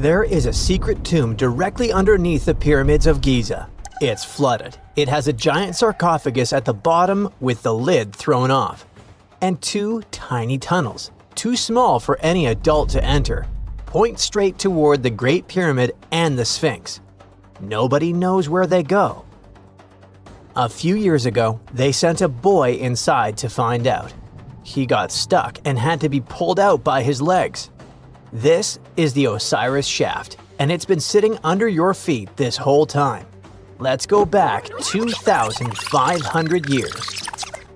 There is a secret tomb directly underneath the pyramids of Giza. It's flooded. It has a giant sarcophagus at the bottom with the lid thrown off, and two tiny tunnels, too small for any adult to enter, point straight toward the Great Pyramid and the Sphinx. Nobody knows where they go. A few years ago, they sent a boy inside to find out. He got stuck and had to be pulled out by his legs. This is the Osiris shaft, and it's been sitting under your feet this whole time. Let's go back 2,500 years.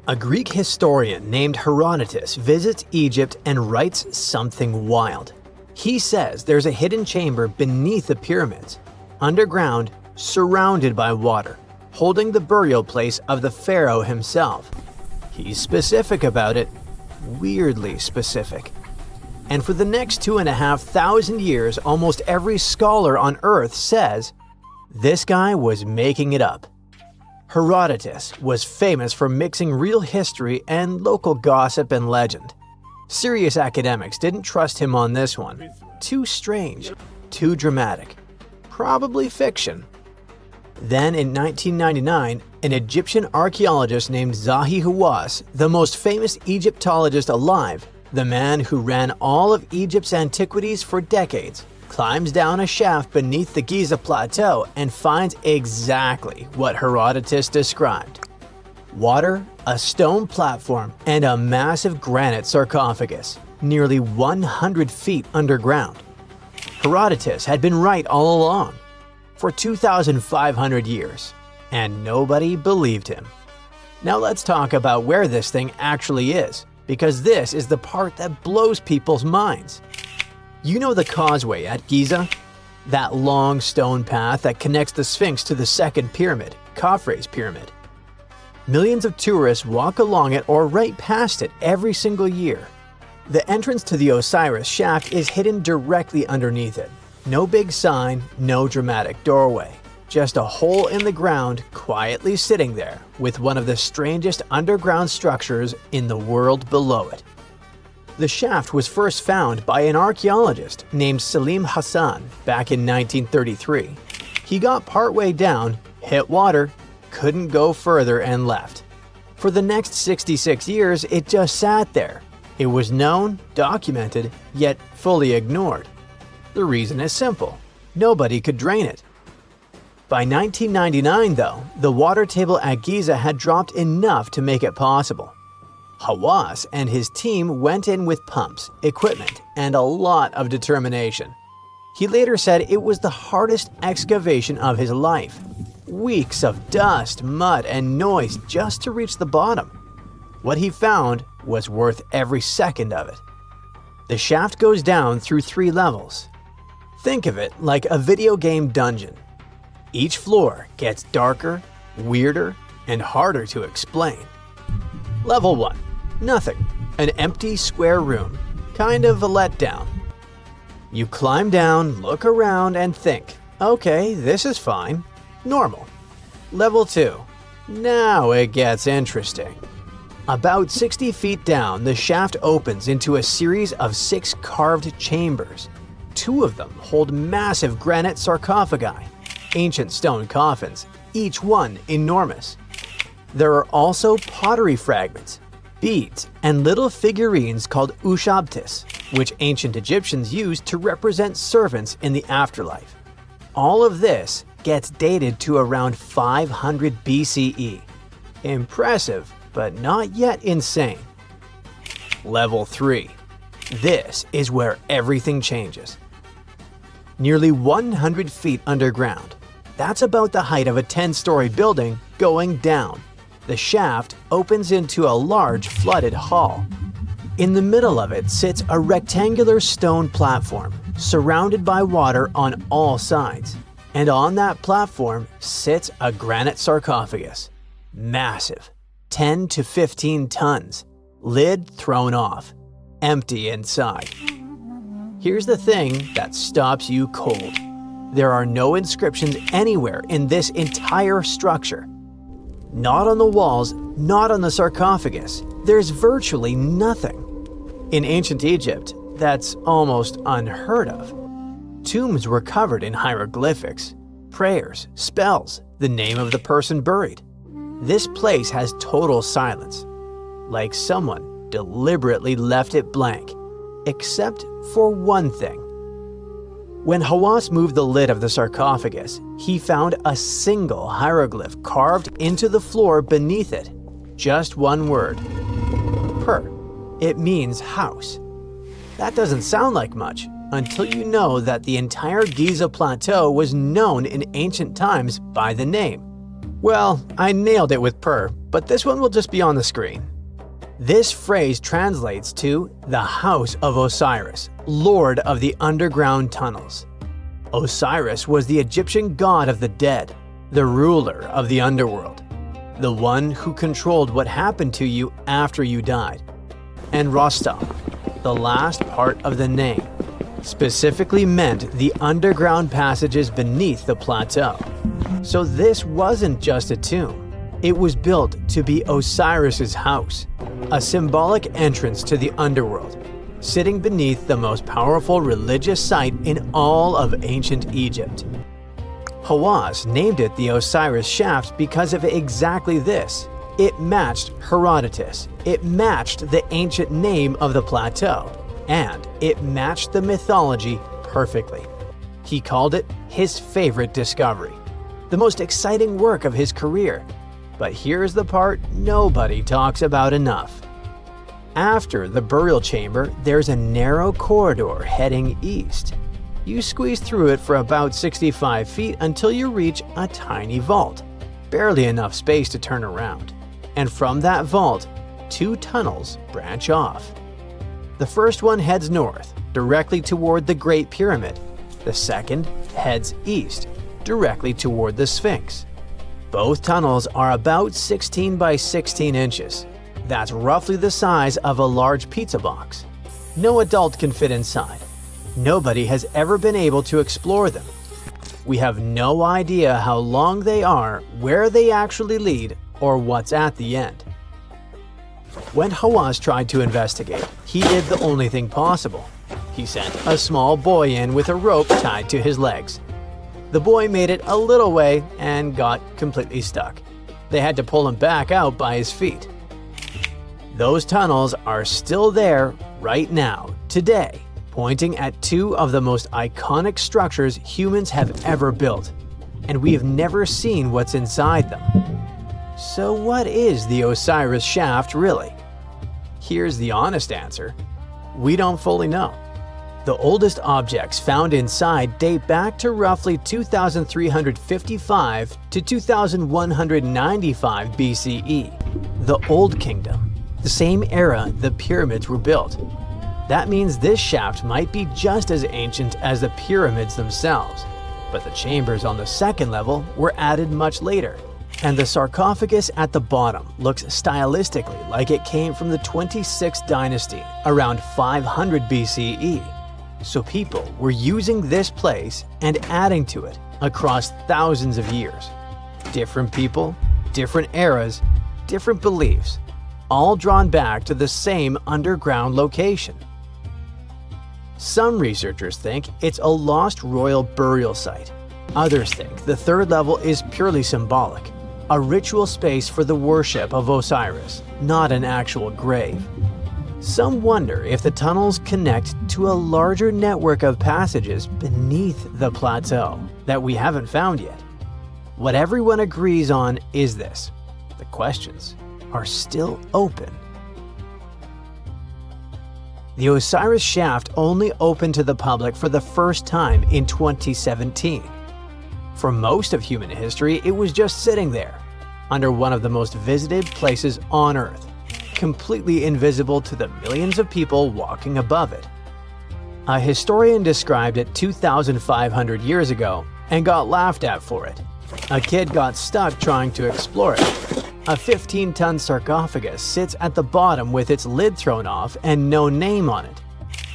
A Greek historian named Herodotus visits Egypt and writes something wild. He says there's a hidden chamber beneath the pyramids, underground, surrounded by water, holding the burial place of the pharaoh himself. He's specific about it, weirdly specific. And for the next 2,500 years, almost every scholar on Earth says this guy was making it up. Herodotus was famous for mixing real history and local gossip and legend. Serious academics didn't trust him on this one. Too strange, too dramatic. Probably fiction. Then in 1999, an Egyptian archaeologist named Zahi Hawass, the most famous Egyptologist alive, the man who ran all of Egypt's antiquities for decades, climbs down a shaft beneath the Giza plateau and finds exactly what Herodotus described. Water, a stone platform, and a massive granite sarcophagus, nearly 100 feet underground. Herodotus had been right all along, for 2,500 years, and nobody believed him. Now let's talk about where this thing actually is, because this is the part that blows people's minds. You know the causeway at Giza? That long stone path that connects the Sphinx to the second pyramid, Khafre's pyramid. Millions of tourists walk along it or right past it every single year. The entrance to the Osiris shaft is hidden directly underneath it. No big sign, no dramatic doorway. Just a hole in the ground quietly sitting there with one of the strangest underground structures in the world below it. The shaft was first found by an archaeologist named Salim Hassan back in 1933. He got partway down, hit water, couldn't go further and left. For the next 66 years, it just sat there. It was known, documented, yet fully ignored. The reason is simple. Nobody could drain it. By 1999, though, the water table at Giza had dropped enough to make it possible. Hawass and his team went in with pumps, equipment, and a lot of determination. He later said it was the hardest excavation of his life. Weeks of dust, mud, and noise just to reach the bottom. What he found was worth every second of it. The shaft goes down through 3 levels. Think of it like a video game dungeon. Each floor gets darker, weirder, and harder to explain. Level 1. Nothing. An empty square room. Kind of a letdown. You climb down, look around, and think, okay, this is fine. Normal. Level 2. Now it gets interesting. About 60 feet down, the shaft opens into a series of 6 carved chambers. 2 of them hold massive granite sarcophagi, ancient stone coffins, each one enormous. There are also pottery fragments, beads, and little figurines called ushabtis, which ancient Egyptians used to represent servants in the afterlife. All of this gets dated to around 500 BCE. Impressive, but not yet insane. Level 3. This is where everything changes. Nearly 100 feet underground. That's about the height of a 10-story building going down. The shaft opens into a large flooded hall. In the middle of it sits a rectangular stone platform, surrounded by water on all sides. And on that platform sits a granite sarcophagus. Massive, 10 to 15 tons, lid thrown off, empty inside. Here's the thing that stops you cold. There are no inscriptions anywhere in this entire structure. Not on the walls, not on the sarcophagus. There's virtually nothing. In ancient Egypt, that's almost unheard of. Tombs were covered in hieroglyphics, prayers, spells, the name of the person buried. This place has total silence, like someone deliberately left it blank, except for one thing. When Hawass moved the lid of the sarcophagus, he found a single hieroglyph carved into the floor beneath it. Just one word. Per. It means house. That doesn't sound like much until you know that the entire Giza plateau was known in ancient times by the name. Well, I nailed it with per, but this one will just be on the screen. This phrase translates to the House of Osiris, Lord of the Underground Tunnels. Osiris was the Egyptian god of the dead, the ruler of the underworld, the one who controlled what happened to you after you died. And Rostam, the last part of the name, specifically meant the underground passages beneath the plateau. So this wasn't just a tomb. It was built to be Osiris's house, a symbolic entrance to the underworld, sitting beneath the most powerful religious site in all of ancient Egypt. Hawass named it the Osiris Shaft because of exactly this. It matched Herodotus, it matched the ancient name of the plateau, and it matched the mythology perfectly. He called it his favorite discovery, the most exciting work of his career. But here's the part nobody talks about enough. After the burial chamber, there's a narrow corridor heading east. You squeeze through it for about 65 feet until you reach a tiny vault, barely enough space to turn around. And from that vault, two tunnels branch off. The first one heads north, directly toward the Great Pyramid. The second heads east, directly toward the Sphinx. Both tunnels are about 16 by 16 inches. That's roughly the size of a large pizza box. No adult can fit inside. Nobody has ever been able to explore them. We have no idea how long they are, where they actually lead, or what's at the end. When Hawass tried to investigate, he did the only thing possible. He sent a small boy in with a rope tied to his legs. The boy made it a little way and got completely stuck. They had to pull him back out by his feet. Those tunnels are still there right now, today, pointing at two of the most iconic structures humans have ever built, and we have never seen what's inside them. So what is the Osiris Shaft really? Here's the honest answer. We don't fully know. The oldest objects found inside date back to roughly 2355 to 2195 BCE, the Old Kingdom, the same era the pyramids were built. That means this shaft might be just as ancient as the pyramids themselves, but the chambers on the second level were added much later, and the sarcophagus at the bottom looks stylistically like it came from the 26th dynasty around 500 BCE. So people were using this place and adding to it across thousands of years. Different people, different eras, different beliefs, all drawn back to the same underground location. Some researchers think it's a lost royal burial site. Others think the third level is purely symbolic, a ritual space for the worship of Osiris, not an actual grave. Some wonder if the tunnels connect to a larger network of passages beneath the plateau that we haven't found yet. What everyone agrees on is this: the questions are still open. The Osiris Shaft only opened to the public for the first time in 2017. For most of human history, it was just sitting there, under one of the most visited places on Earth, completely invisible to the millions of people walking above it. A historian described it 2,500 years ago and got laughed at for it. A kid got stuck trying to explore it. A 15-ton sarcophagus sits at the bottom with its lid thrown off and no name on it.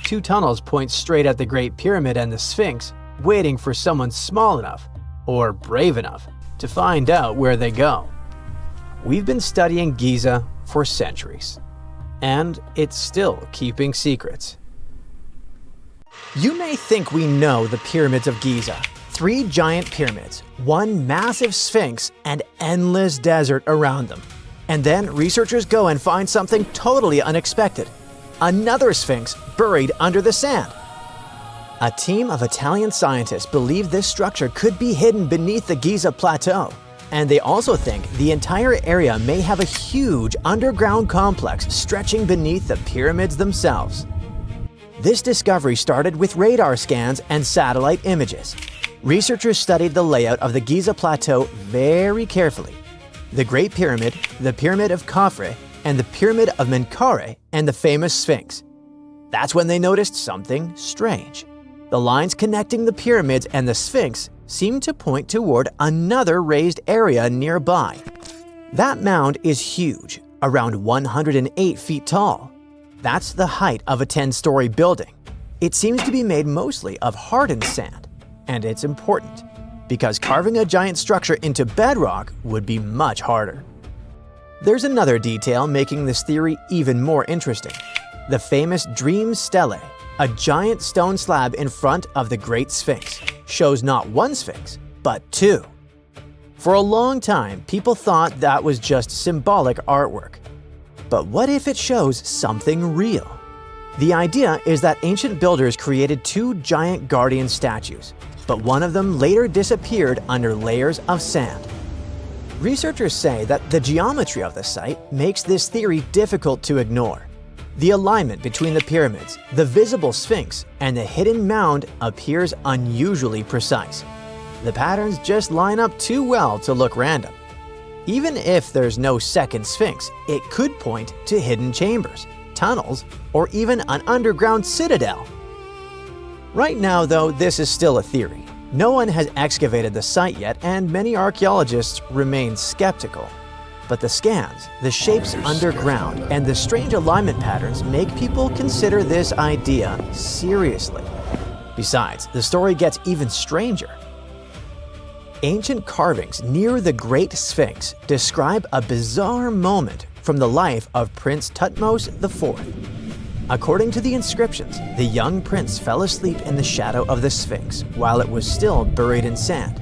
Two tunnels point straight at the Great Pyramid and the Sphinx, waiting for someone small enough, or brave enough, to find out where they go. We've been studying Giza for centuries, and it's still keeping secrets. You may think we know the pyramids of Giza. 3 giant pyramids, 1 massive sphinx, and endless desert around them. And then researchers go and find something totally unexpected. Another sphinx buried under the sand. A team of Italian scientists believe this structure could be hidden beneath the Giza plateau. And they also think the entire area may have a huge underground complex stretching beneath the pyramids themselves. This discovery started with radar scans and satellite images. Researchers studied the layout of the Giza plateau very carefully. The Great Pyramid, the Pyramid of Khafre, and the Pyramid of Menkaure, and the famous Sphinx. That's when they noticed something strange. The lines connecting the pyramids and the Sphinx seemed to point toward another raised area nearby. That mound is huge, around 108 feet tall. That's the height of a 10-story building. It seems to be made mostly of hardened sand, and it's important because carving a giant structure into bedrock would be much harder. There's another detail making this theory even more interesting. The famous Dream Stele, a giant stone slab in front of the Great Sphinx, shows not 1 sphinx, but 2. For a long time, people thought that was just symbolic artwork. But what if it shows something real? The idea is that ancient builders created 2 giant guardian statues, but one of them later disappeared under layers of sand. Researchers say that the geometry of the site makes this theory difficult to ignore. The alignment between the pyramids, the visible sphinx, and the hidden mound appears unusually precise. The patterns just line up too well to look random. Even if there's no second sphinx, it could point to hidden chambers, tunnels, or even an underground citadel. Right now, though, this is still a theory. No one has excavated the site yet, and many archaeologists remain skeptical. But the scans, the shapes underground, and the strange alignment patterns make people consider this idea seriously. Besides, the story gets even stranger. Ancient carvings near the Great Sphinx describe a bizarre moment from the life of Prince Thutmose IV. According to the inscriptions, the young prince fell asleep in the shadow of the Sphinx while it was still buried in sand.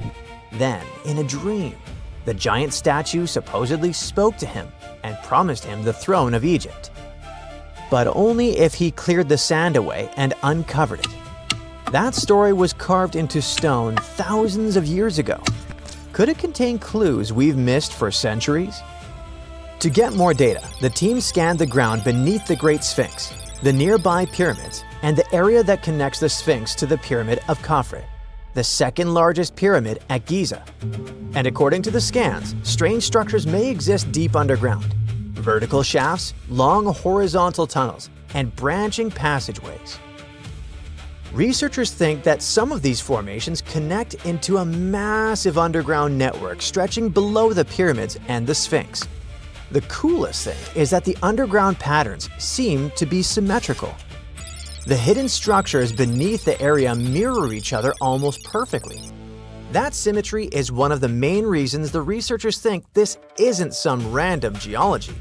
Then, in a dream, the giant statue supposedly spoke to him and promised him the throne of Egypt. But only if he cleared the sand away and uncovered it. That story was carved into stone thousands of years ago. Could it contain clues we've missed for centuries? To get more data, the team scanned the ground beneath the Great Sphinx, the nearby pyramids, and the area that connects the Sphinx to the Pyramid of Khafre, the second largest pyramid at Giza. And according to the scans, strange structures may exist deep underground. Vertical shafts, long horizontal tunnels, and branching passageways. Researchers think that some of these formations connect into a massive underground network stretching below the pyramids and the Sphinx. The coolest thing is that the underground patterns seem to be symmetrical. The hidden structures beneath the area mirror each other almost perfectly. That symmetry is one of the main reasons the researchers think this isn't some random geology.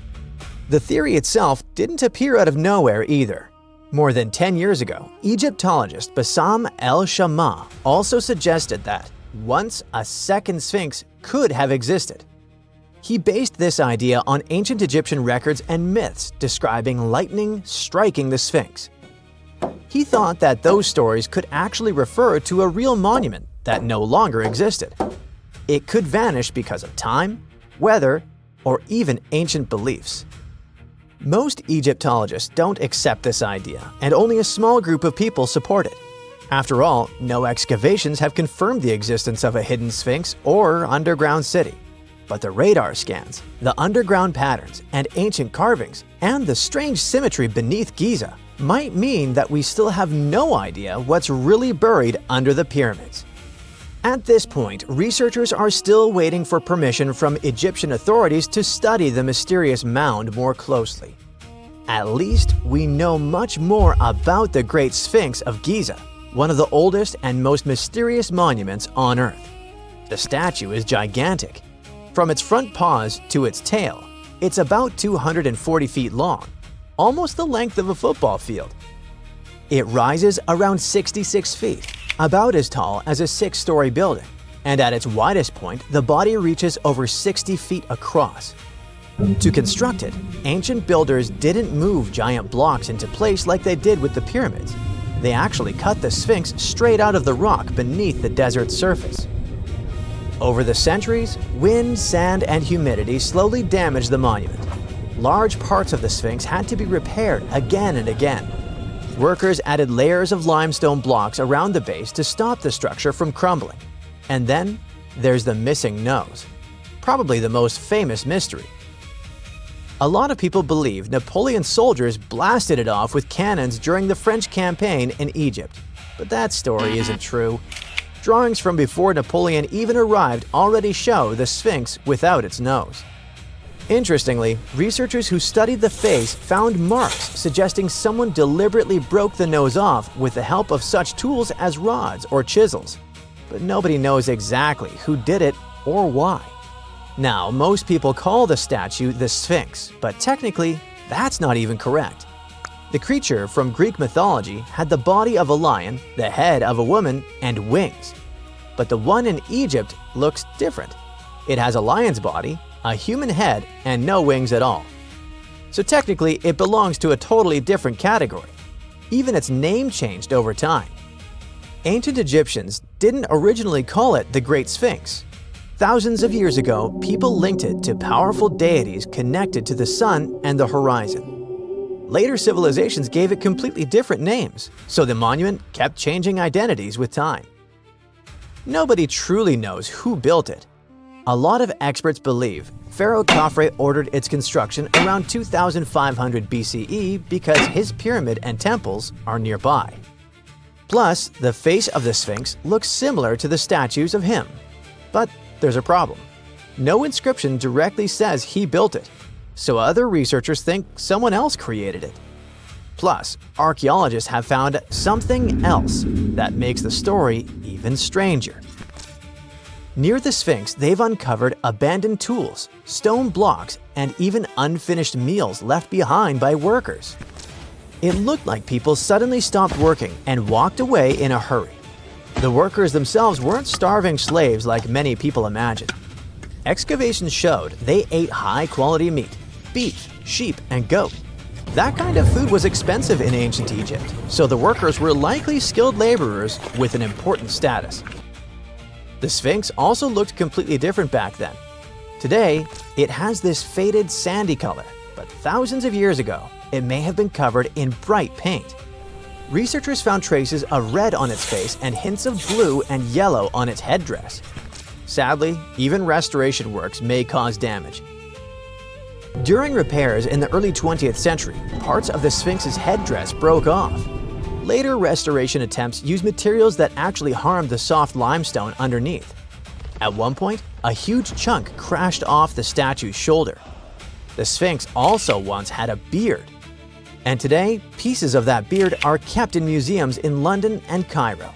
The theory itself didn't appear out of nowhere either. More than 10 years ago, Egyptologist Bassam el-Shamma also suggested that once a second Sphinx could have existed. He based this idea on ancient Egyptian records and myths describing lightning striking the Sphinx. He thought that those stories could actually refer to a real monument that no longer existed. It could vanish because of time, weather, or even ancient beliefs. Most Egyptologists don't accept this idea, and only a small group of people support it. After all, no excavations have confirmed the existence of a hidden Sphinx or underground city. But the radar scans, the underground patterns and ancient carvings, and the strange symmetry beneath Giza might mean that we still have no idea what's really buried under the pyramids. At this point, researchers are still waiting for permission from Egyptian authorities to study the mysterious mound more closely. At least we know much more about the Great Sphinx of Giza, one of the oldest and most mysterious monuments on Earth. The statue is gigantic. From its front paws to its tail, it's about 240 feet long, almost the length of a football field. It rises around 66 feet, about as tall as a 6-story building, and at its widest point, the body reaches over 60 feet across. To construct it, ancient builders didn't move giant blocks into place like they did with the pyramids. They actually cut the Sphinx straight out of the rock beneath the desert's surface. Over the centuries, wind, sand, and humidity slowly damaged the monument. Large parts of the Sphinx had to be repaired again and again. Workers added layers of limestone blocks around the base to stop the structure from crumbling. And then there's the missing nose, probably the most famous mystery. A lot of people believe Napoleon's soldiers blasted it off with cannons during the French campaign in Egypt, but that story isn't true. Drawings from before Napoleon even arrived already show the Sphinx without its nose. Interestingly, researchers who studied the face found marks suggesting someone deliberately broke the nose off with the help of such tools as rods or chisels. But nobody knows exactly who did it or why. Now, most people call the statue the Sphinx, but technically, that's not even correct. The creature from Greek mythology had the body of a lion, the head of a woman, and wings. But the one in Egypt looks different. It has a lion's body, a human head, and no wings at all. So technically, it belongs to a totally different category. Even its name changed over time. Ancient Egyptians didn't originally call it the Great Sphinx. Thousands of years ago, people linked it to powerful deities connected to the sun and the horizon. Later civilizations gave it completely different names, so the monument kept changing identities with time. Nobody truly knows who built it. A lot of experts believe Pharaoh Khafre ordered its construction around 2500 BCE because his pyramid and temples are nearby. Plus, the face of the Sphinx looks similar to the statues of him. But there's a problem. No inscription directly says he built it, so other researchers think someone else created it. Plus, archaeologists have found something else that makes the story even stranger. Near the Sphinx, they've uncovered abandoned tools, stone blocks, and even unfinished meals left behind by workers. It looked like people suddenly stopped working and walked away in a hurry. The workers themselves weren't starving slaves like many people imagine. Excavations showed they ate high-quality meat, beef, sheep, and goat. That kind of food was expensive in ancient Egypt, so the workers were likely skilled laborers with an important status. The Sphinx also looked completely different back then. Today, it has this faded sandy color, but thousands of years ago, it may have been covered in bright paint. Researchers found traces of red on its face and hints of blue and yellow on its headdress. Sadly, even restoration works may cause damage. During repairs in the early 20th century, parts of the Sphinx's headdress broke off. Later restoration attempts used materials that actually harmed the soft limestone underneath. At one point, a huge chunk crashed off the statue's shoulder. The Sphinx also once had a beard. And today, pieces of that beard are kept in museums in London and Cairo.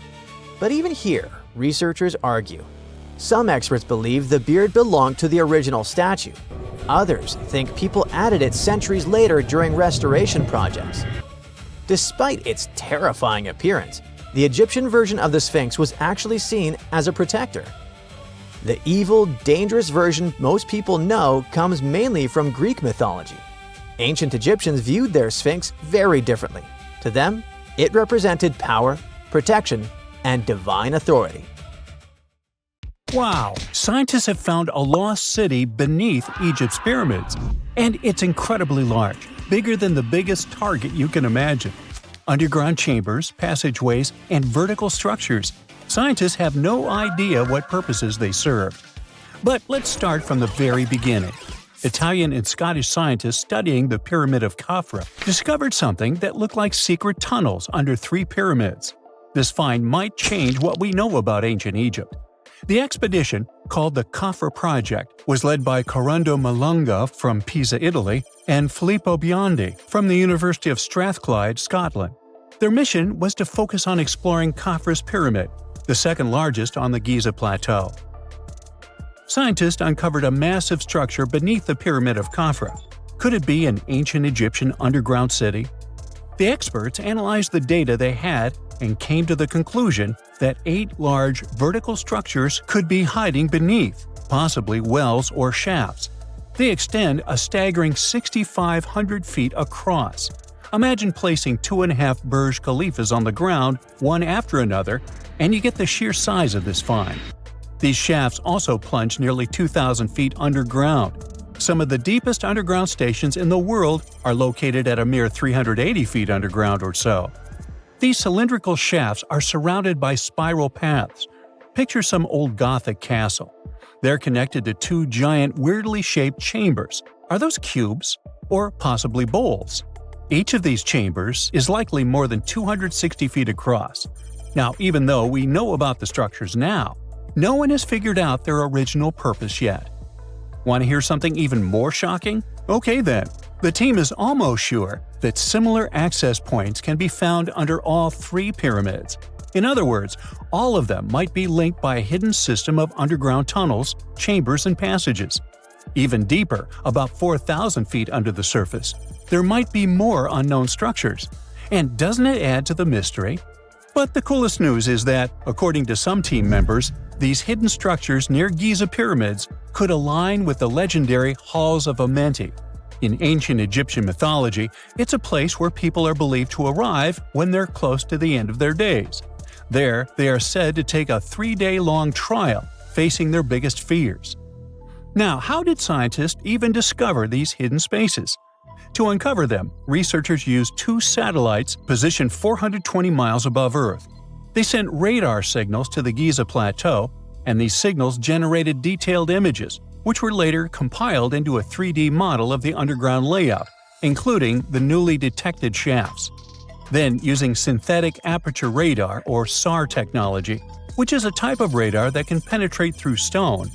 But even here, researchers argue. Some experts believe the beard belonged to the original statue. Others think people added it centuries later during restoration projects. Despite its terrifying appearance, the Egyptian version of the Sphinx was actually seen as a protector. The evil, dangerous version most people know comes mainly from Greek mythology. Ancient Egyptians viewed their Sphinx very differently. To them, it represented power, protection, and divine authority. Wow! Scientists have found a lost city beneath Egypt's pyramids. And it's incredibly large, bigger than the biggest target you can imagine. Underground chambers, passageways, and vertical structures. Scientists have no idea what purposes they serve. But let's start from the very beginning. Italian and Scottish scientists studying the Pyramid of Khafre discovered something that looked like secret tunnels under 3 pyramids. This find might change what we know about ancient Egypt. The expedition, called the Khafre Project, was led by Corrado Malunga from Pisa, Italy, and Filippo Biondi from the University of Strathclyde, Scotland. Their mission was to focus on exploring Khafre's pyramid, the second largest on the Giza Plateau. Scientists uncovered a massive structure beneath the Pyramid of Khafre. Could it be an ancient Egyptian underground city? The experts analyzed the data they had and came to the conclusion that 8 large vertical structures could be hiding beneath, possibly wells or shafts. They extend a staggering 6,500 feet across. Imagine placing 2.5 Burj Khalifas on the ground, one after another, and you get the sheer size of this find. These shafts also plunge nearly 2,000 feet underground. Some of the deepest underground stations in the world are located at a mere 380 feet underground or so. These cylindrical shafts are surrounded by spiral paths. Picture some old Gothic castle. They're connected to 2 giant, weirdly shaped chambers. Are those cubes? Or possibly bowls? Each of these chambers is likely more than 260 feet across. Now, even though we know about the structures now, no one has figured out their original purpose yet. Want to hear something even more shocking? Okay then. The team is almost sure that similar access points can be found under all 3 pyramids. In other words, all of them might be linked by a hidden system of underground tunnels, chambers, and passages. Even deeper, about 4,000 feet under the surface, there might be more unknown structures. And doesn't it add to the mystery? But the coolest news is that, according to some team members, these hidden structures near Giza pyramids could align with the legendary Halls of Amenti. In ancient Egyptian mythology, it's a place where people are believed to arrive when they're close to the end of their days. There, they are said to take a 3-day-long trial, facing their biggest fears. Now, how did scientists even discover these hidden spaces? To uncover them, researchers used 2 satellites positioned 420 miles above Earth. They sent radar signals to the Giza Plateau, and these signals generated detailed images, which were later compiled into a 3D model of the underground layout, including the newly detected shafts. Then, using synthetic aperture radar or SAR technology, which is a type of radar that can penetrate through stone,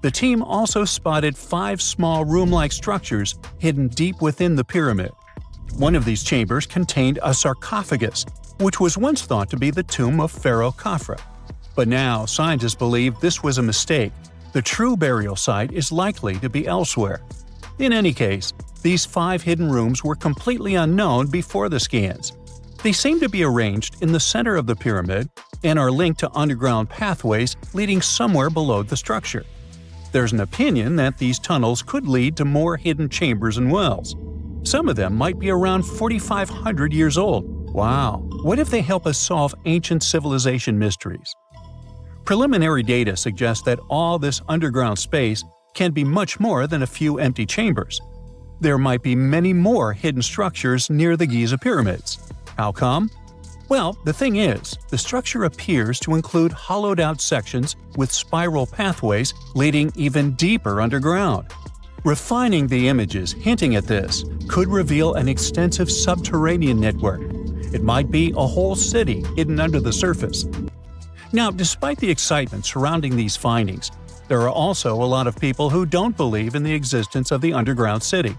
the team also spotted 5 small room-like structures hidden deep within the pyramid. One of these chambers contained a sarcophagus, which was once thought to be the tomb of Pharaoh Khafra. But now, scientists believe this was a mistake. The true burial site is likely to be elsewhere. In any case, these 5 hidden rooms were completely unknown before the scans. They seem to be arranged in the center of the pyramid and are linked to underground pathways leading somewhere below the structure. There's an opinion that these tunnels could lead to more hidden chambers and wells. Some of them might be around 4,500 years old. Wow! What if they help us solve ancient civilization mysteries? Preliminary data suggests that all this underground space can be much more than a few empty chambers. There might be many more hidden structures near the Giza pyramids. How come? Well, the thing is, the structure appears to include hollowed-out sections with spiral pathways leading even deeper underground. Refining the images hinting at this could reveal an extensive subterranean network. It might be a whole city hidden under the surface. Now, despite the excitement surrounding these findings, there are also a lot of people who don't believe in the existence of the underground city.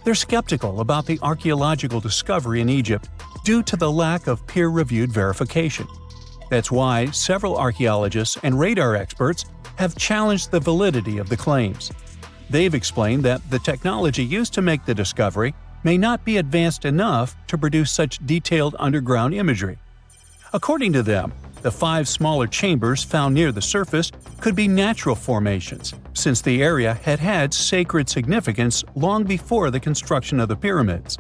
They're skeptical about the archaeological discovery in Egypt due to the lack of peer-reviewed verification. That's why several archaeologists and radar experts have challenged the validity of the claims. They've explained that the technology used to make the discovery may not be advanced enough to produce such detailed underground imagery. According to them, the 5 smaller chambers found near the surface could be natural formations, since the area had had sacred significance long before the construction of the pyramids.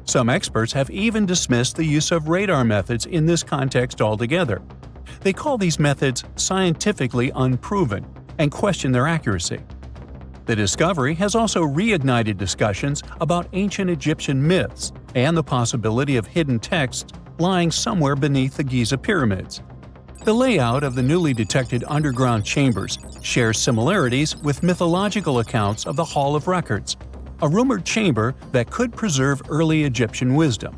Some experts have even dismissed the use of radar methods in this context altogether. They call these methods scientifically unproven and question their accuracy. The discovery has also reignited discussions about ancient Egyptian myths and the possibility of hidden texts lying somewhere beneath the Giza pyramids. The layout of the newly detected underground chambers shares similarities with mythological accounts of the Hall of Records, a rumored chamber that could preserve early Egyptian wisdom.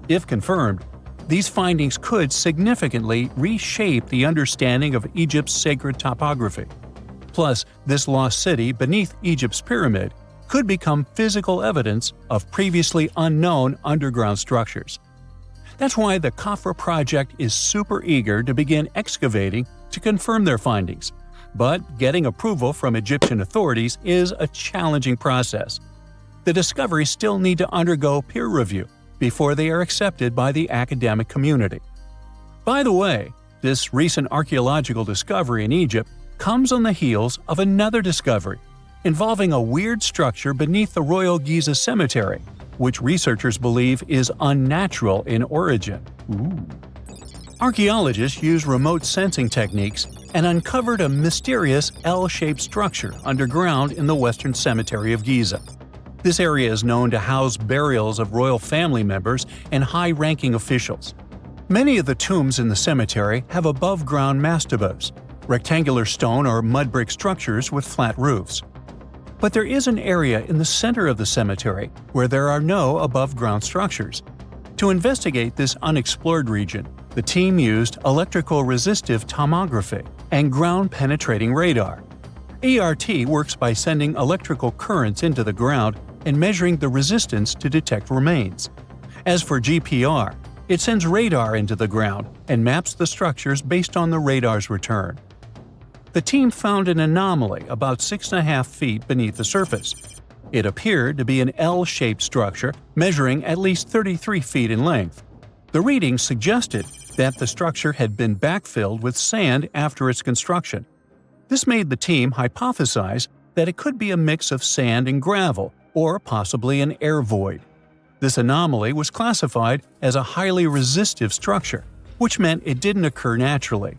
If confirmed, these findings could significantly reshape the understanding of Egypt's sacred topography. Plus, this lost city beneath Egypt's pyramid could become physical evidence of previously unknown underground structures. That's why the Khafra project is super eager to begin excavating to confirm their findings. But getting approval from Egyptian authorities is a challenging process. The discoveries still need to undergo peer review, before they are accepted by the academic community. By the way, this recent archaeological discovery in Egypt comes on the heels of another discovery involving a weird structure beneath the Royal Giza Cemetery, which researchers believe is unnatural in origin. Archaeologists used remote sensing techniques and uncovered a mysterious L-shaped structure underground in the Western Cemetery of Giza. This area is known to house burials of royal family members and high-ranking officials. Many of the tombs in the cemetery have above-ground mastabas, rectangular stone or mud brick structures with flat roofs. But there is an area in the center of the cemetery where there are no above-ground structures. To investigate this unexplored region, the team used electrical resistive tomography and ground-penetrating radar. ERT works by sending electrical currents into the ground and measuring the resistance to detect remains. As for GPR, it sends radar into the ground and maps the structures based on the radar's return. The team found an anomaly about 6.5 feet beneath the surface. It appeared to be an L-shaped structure measuring at least 33 feet in length. The readings suggested that the structure had been backfilled with sand after its construction. This made the team hypothesize that it could be a mix of sand and gravel, or possibly an air void. This anomaly was classified as a highly resistive structure, which meant it didn't occur naturally.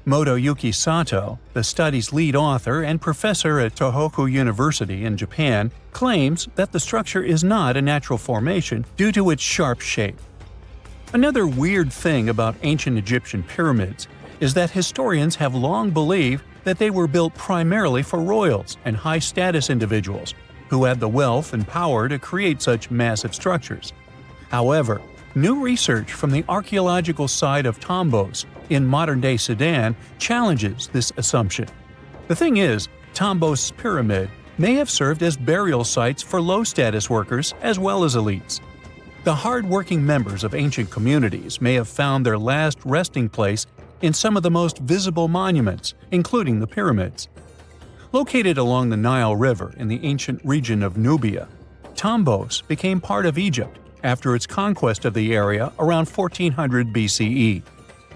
Motoyuki Sato, the study's lead author and professor at Tohoku University in Japan, claims that the structure is not a natural formation due to its sharp shape. Another weird thing about ancient Egyptian pyramids is that historians have long believed that they were built primarily for royals and high-status individuals who had the wealth and power to create such massive structures. However, new research from the archaeological site of Tombos in modern-day Sudan challenges this assumption. The thing is, Tombos' pyramid may have served as burial sites for low-status workers as well as elites. The hard-working members of ancient communities may have found their last resting place in some of the most visible monuments, including the pyramids. Located along the Nile River in the ancient region of Nubia, Tombos became part of Egypt after its conquest of the area around 1400 BCE.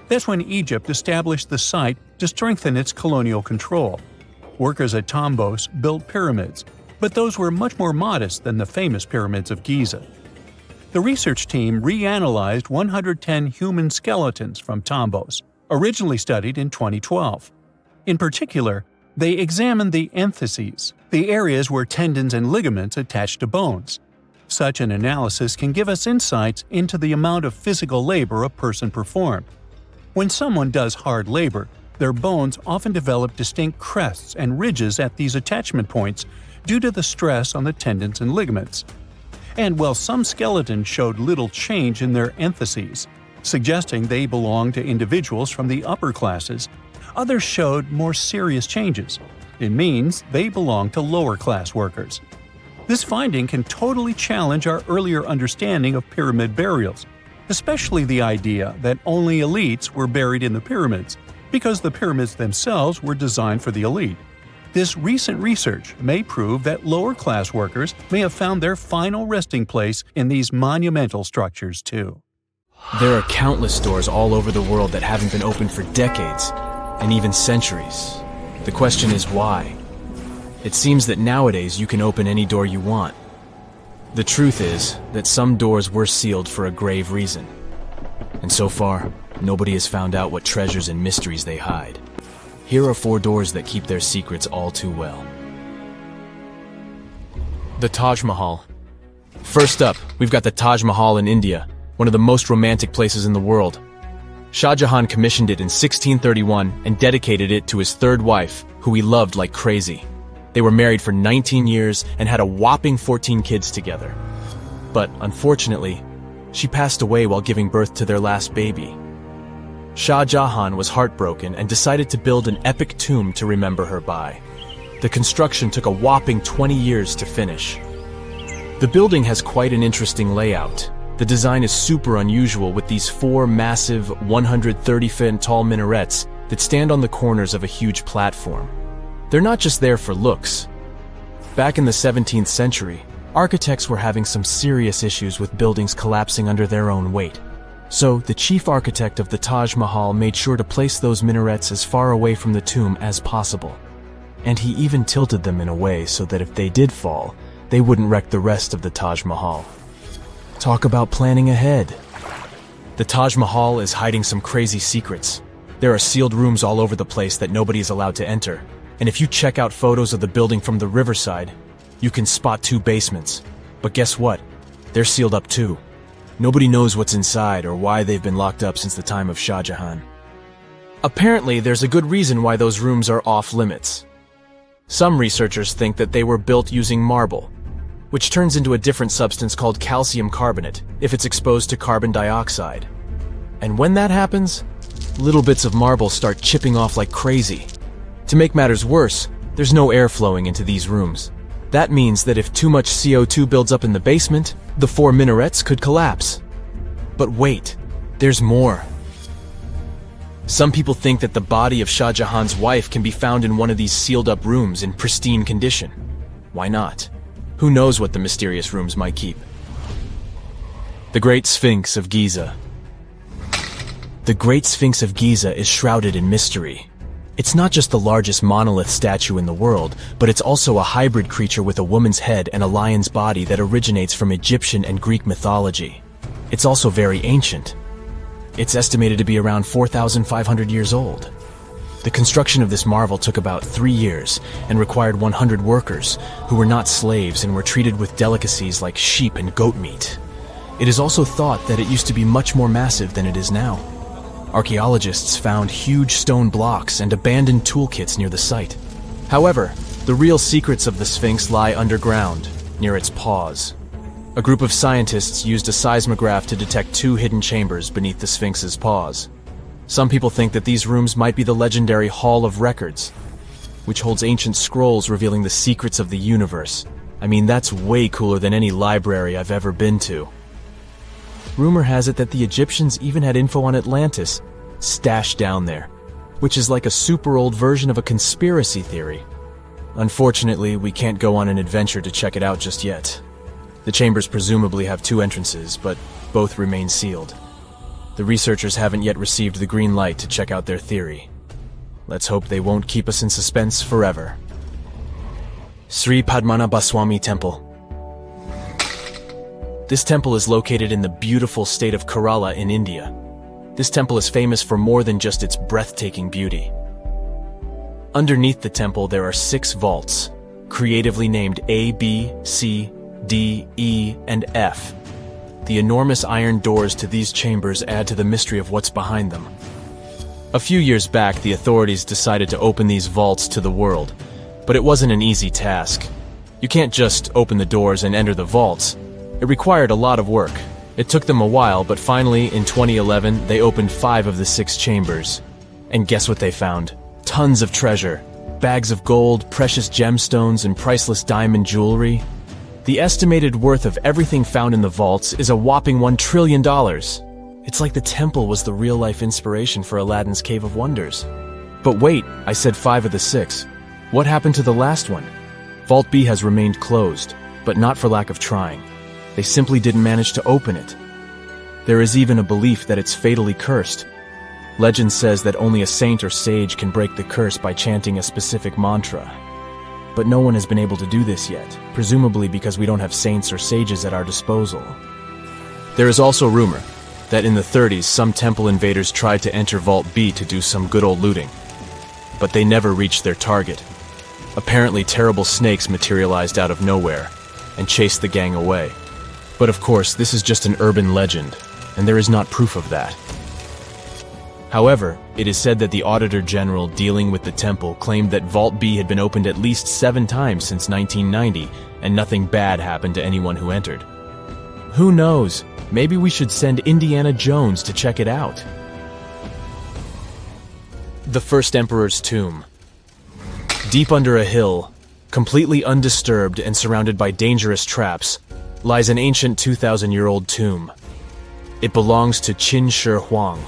That's when Egypt established the site to strengthen its colonial control. Workers at Tombos built pyramids, but those were much more modest than the famous pyramids of Giza. The research team reanalyzed 110 human skeletons from Tombos, originally studied in 2012. In particular, they examined the entheses, the areas where tendons and ligaments attach to bones. Such an analysis can give us insights into the amount of physical labor a person performed. When someone does hard labor, their bones often develop distinct crests and ridges at these attachment points due to the stress on the tendons and ligaments. And while some skeletons showed little change in their entheses, suggesting they belonged to individuals from the upper classes, others showed more serious changes. It means they belong to lower-class workers. This finding can totally challenge our earlier understanding of pyramid burials, especially the idea that only elites were buried in the pyramids, because the pyramids themselves were designed for the elite. This recent research may prove that lower-class workers may have found their final resting place in these monumental structures too. There are countless doors all over the world that haven't been opened for decades, and even centuries. The question is why? It seems that nowadays you can open any door you want. The truth is that some doors were sealed for a grave reason. And so far, nobody has found out what treasures and mysteries they hide. Here are 4 doors that keep their secrets all too well. The Taj Mahal. First up, we've got the Taj Mahal in India, one of the most romantic places in the world. Shah Jahan commissioned it in 1631 and dedicated it to his 3rd wife, who he loved like crazy. They were married for 19 years and had a whopping 14 kids together. But unfortunately, she passed away while giving birth to their last baby. Shah Jahan was heartbroken and decided to build an epic tomb to remember her by. The construction took a whopping 20 years to finish. The building has quite an interesting layout. The design is super unusual with these 4 massive 130-foot tall minarets that stand on the corners of a huge platform. They're not just there for looks. Back in the 17th century, Architects were having some serious issues with buildings collapsing under their own weight. So, the chief architect of the Taj Mahal made sure to place those minarets as far away from the tomb as possible. And he even tilted them in a way so that if they did fall, they wouldn't wreck the rest of the Taj Mahal. Talk about planning ahead. The Taj Mahal is hiding some crazy secrets. There are sealed rooms all over the place that nobody is allowed to enter. And if you check out photos of the building from the riverside, you can spot 2 basements. But guess what? They're sealed up too. Nobody knows what's inside or why they've been locked up since the time of Shah Jahan. Apparently, there's a good reason why those rooms are off limits. Some researchers think that they were built using marble, which turns into a different substance called calcium carbonate if it's exposed to carbon dioxide. And when that happens, little bits of marble start chipping off like crazy. To make matters worse, there's no air flowing into these rooms. That means that if too much CO2 builds up in the basement, the 4 minarets could collapse. But wait, there's more. Some people think that the body of Shah Jahan's wife can be found in one of these sealed-up rooms in pristine condition. Why not? Who knows what the mysterious rooms might keep? The Great Sphinx of Giza. The Great Sphinx of Giza is shrouded in mystery. It's not just the largest monolith statue in the world, but it's also a hybrid creature with a woman's head and a lion's body that originates from Egyptian and Greek mythology. It's also very ancient. It's estimated to be around 4,500 years old. The construction of this marvel took about 3 years and required 100 workers who were not slaves and were treated with delicacies like sheep and goat meat. It is also thought that it used to be much more massive than it is now. Archaeologists found huge stone blocks and abandoned toolkits near the site. However, the real secrets of the Sphinx lie underground, near its paws. A group of scientists used a seismograph to detect 2 hidden chambers beneath the Sphinx's paws. Some people think that these rooms might be the legendary Hall of Records, which holds ancient scrolls revealing the secrets of the universe. I mean, that's way cooler than any library I've ever been to. Rumor has it that the Egyptians even had info on Atlantis stashed down there, which is like a super old version of a conspiracy theory. Unfortunately, we can't go on an adventure to check it out just yet. The chambers presumably have 2 entrances, but both remain sealed. The researchers haven't yet received the green light to check out their theory. Let's hope they won't keep us in suspense forever. Sri Padmanabhaswamy Temple. This temple is located in the beautiful state of Kerala in India. This temple is famous for more than just its breathtaking beauty. Underneath the temple there are 6 vaults, creatively named A, B, C, D, E, and F. The enormous iron doors to these chambers add to the mystery of what's behind them. A few years back, the authorities decided to open these vaults to the world, but it wasn't an easy task. You can't just open the doors and enter the vaults. It required a lot of work. It took them a while, but finally, in 2011, they opened 5 of the 6 chambers. And guess what they found? Tons of treasure. Bags of gold, precious gemstones, and priceless diamond jewelry. The estimated worth of everything found in the vaults is a whopping $1 trillion. It's like the temple was the real-life inspiration for Aladdin's Cave of Wonders. But wait, I said 5 of the 6. What happened to the last one? Vault B has remained closed, but not for lack of trying. They simply didn't manage to open it. There is even a belief that it's fatally cursed. Legend says that only a saint or sage can break the curse by chanting a specific mantra. But no one has been able to do this yet, presumably because we don't have saints or sages at our disposal. There is also rumor that in the 30s some temple invaders tried to enter Vault B to do some good old looting. But they never reached their target. Apparently terrible snakes materialized out of nowhere and chased the gang away. But of course, this is just an urban legend, and there is not proof of that. However, it is said that the Auditor General dealing with the temple claimed that Vault B had been opened at least 7 times since 1990, and nothing bad happened to anyone who entered. Who knows? Maybe we should send Indiana Jones to check it out. The First Emperor's Tomb. Deep under a hill, completely undisturbed and surrounded by dangerous traps, lies an ancient 2,000-year-old tomb. It belongs to Qin Shi Huang,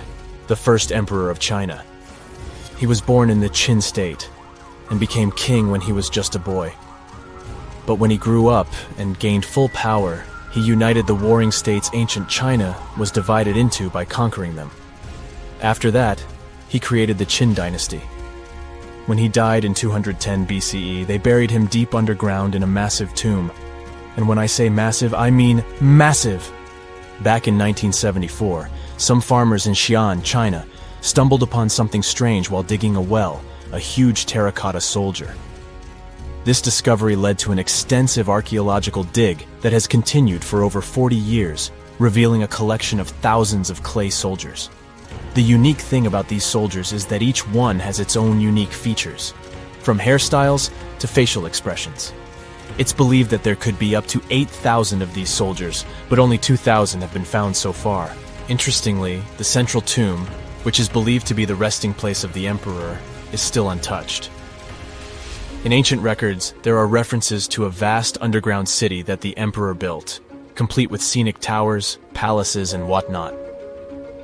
the first emperor of China. He was born in the Qin state and became king when he was just a boy. But when he grew up and gained full power, he united the warring states ancient China was divided into by conquering them. After that, he created the Qin dynasty. When he died in 210 BCE, they buried him deep underground in a massive tomb. And when I say massive, I mean massive! Back in 1974, some farmers in Xi'an, China, stumbled upon something strange while digging a well, a huge terracotta soldier. This discovery led to an extensive archaeological dig that has continued for over 40 years, revealing a collection of thousands of clay soldiers. The unique thing about these soldiers is that each one has its own unique features, from hairstyles to facial expressions. It's believed that there could be up to 8,000 of these soldiers, but only 2,000 have been found so far. Interestingly, the central tomb, which is believed to be the resting place of the emperor, is still untouched. In ancient records, there are references to a vast underground city that the emperor built, complete with scenic towers, palaces, and whatnot.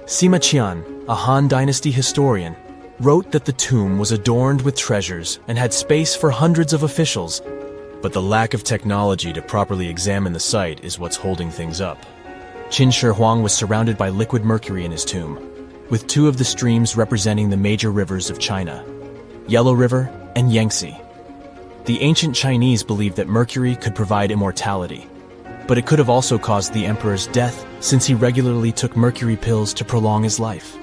Sima Qian, a Han Dynasty historian, wrote that the tomb was adorned with treasures and had space for hundreds of officials, but the lack of technology to properly examine the site is what's holding things up. Qin Shi Huang was surrounded by liquid mercury in his tomb, with two of the streams representing the major rivers of China, Yellow River and Yangtze. The ancient Chinese believed that mercury could provide immortality, but it could have also caused the emperor's death since he regularly took mercury pills to prolong his life.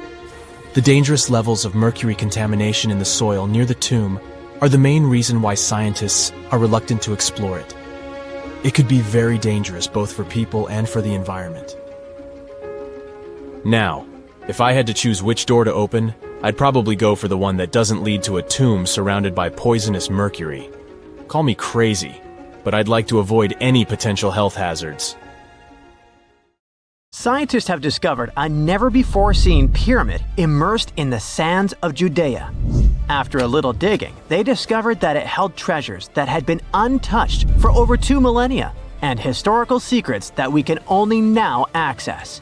The dangerous levels of mercury contamination in the soil near the tomb are the main reason why scientists are reluctant to explore it. It could be very dangerous both for people and for the environment. Now, if I had to choose which door to open, I'd probably go for the one that doesn't lead to a tomb surrounded by poisonous mercury. Call me crazy, but I'd like to avoid any potential health hazards. Scientists have discovered a never-before-seen pyramid immersed in the sands of Judea. After a little digging, they discovered that it held treasures that had been untouched for over 2 millennia and historical secrets that we can only now access.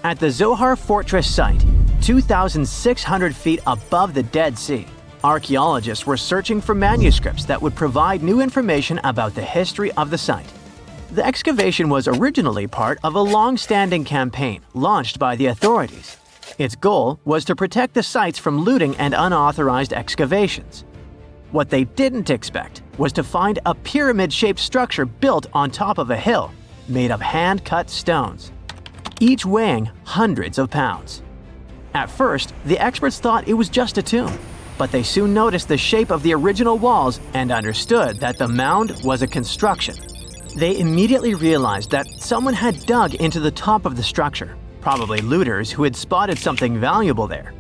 At the Zohar Fortress site, 2,600 feet above the Dead Sea, archaeologists were searching for manuscripts that would provide new information about the history of the site. The excavation was originally part of a long-standing campaign launched by the authorities. Its goal was to protect the sites from looting and unauthorized excavations. What they didn't expect was to find a pyramid-shaped structure built on top of a hill, made of hand-cut stones, each weighing hundreds of pounds. At first, the experts thought it was just a tomb, but they soon noticed the shape of the original walls and understood that the mound was a construction. They immediately realized that someone had dug into the top of the structure, probably looters who had spotted something valuable there.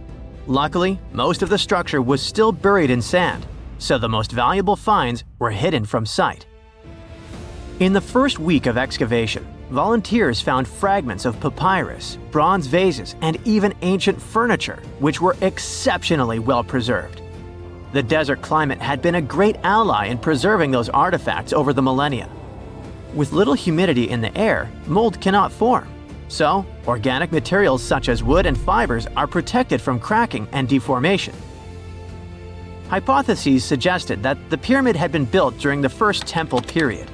Luckily, most of the structure was still buried in sand, so the most valuable finds were hidden from sight. In the first week of excavation, volunteers found fragments of papyrus, bronze vases, and even ancient furniture, which were exceptionally well preserved. The desert climate had been a great ally in preserving those artifacts over the millennia. With little humidity in the air, mold cannot form, so organic materials such as wood and fibers are protected from cracking and deformation. Hypotheses suggested that the pyramid had been built during the First Temple period.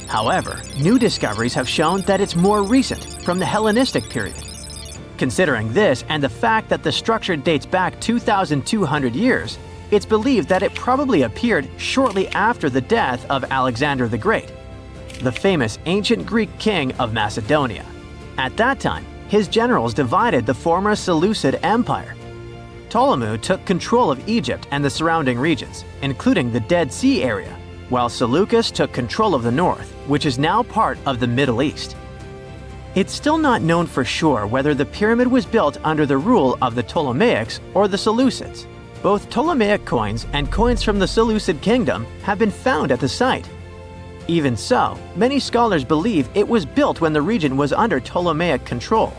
However, new discoveries have shown that it's more recent, from the Hellenistic period. Considering this and the fact that the structure dates back 2,200 years, it's believed that it probably appeared shortly after the death of Alexander the Great, the famous ancient Greek king of Macedonia. At that time, his generals divided the former Seleucid Empire. Ptolemy took control of Egypt and the surrounding regions, including the Dead Sea area, while Seleucus took control of the north, which is now part of the Middle East. It's still not known for sure whether the pyramid was built under the rule of the Ptolemaics or the Seleucids. Both Ptolemaic coins and coins from the Seleucid kingdom have been found at the site. Even so, many scholars believe it was built when the region was under Ptolemaic control.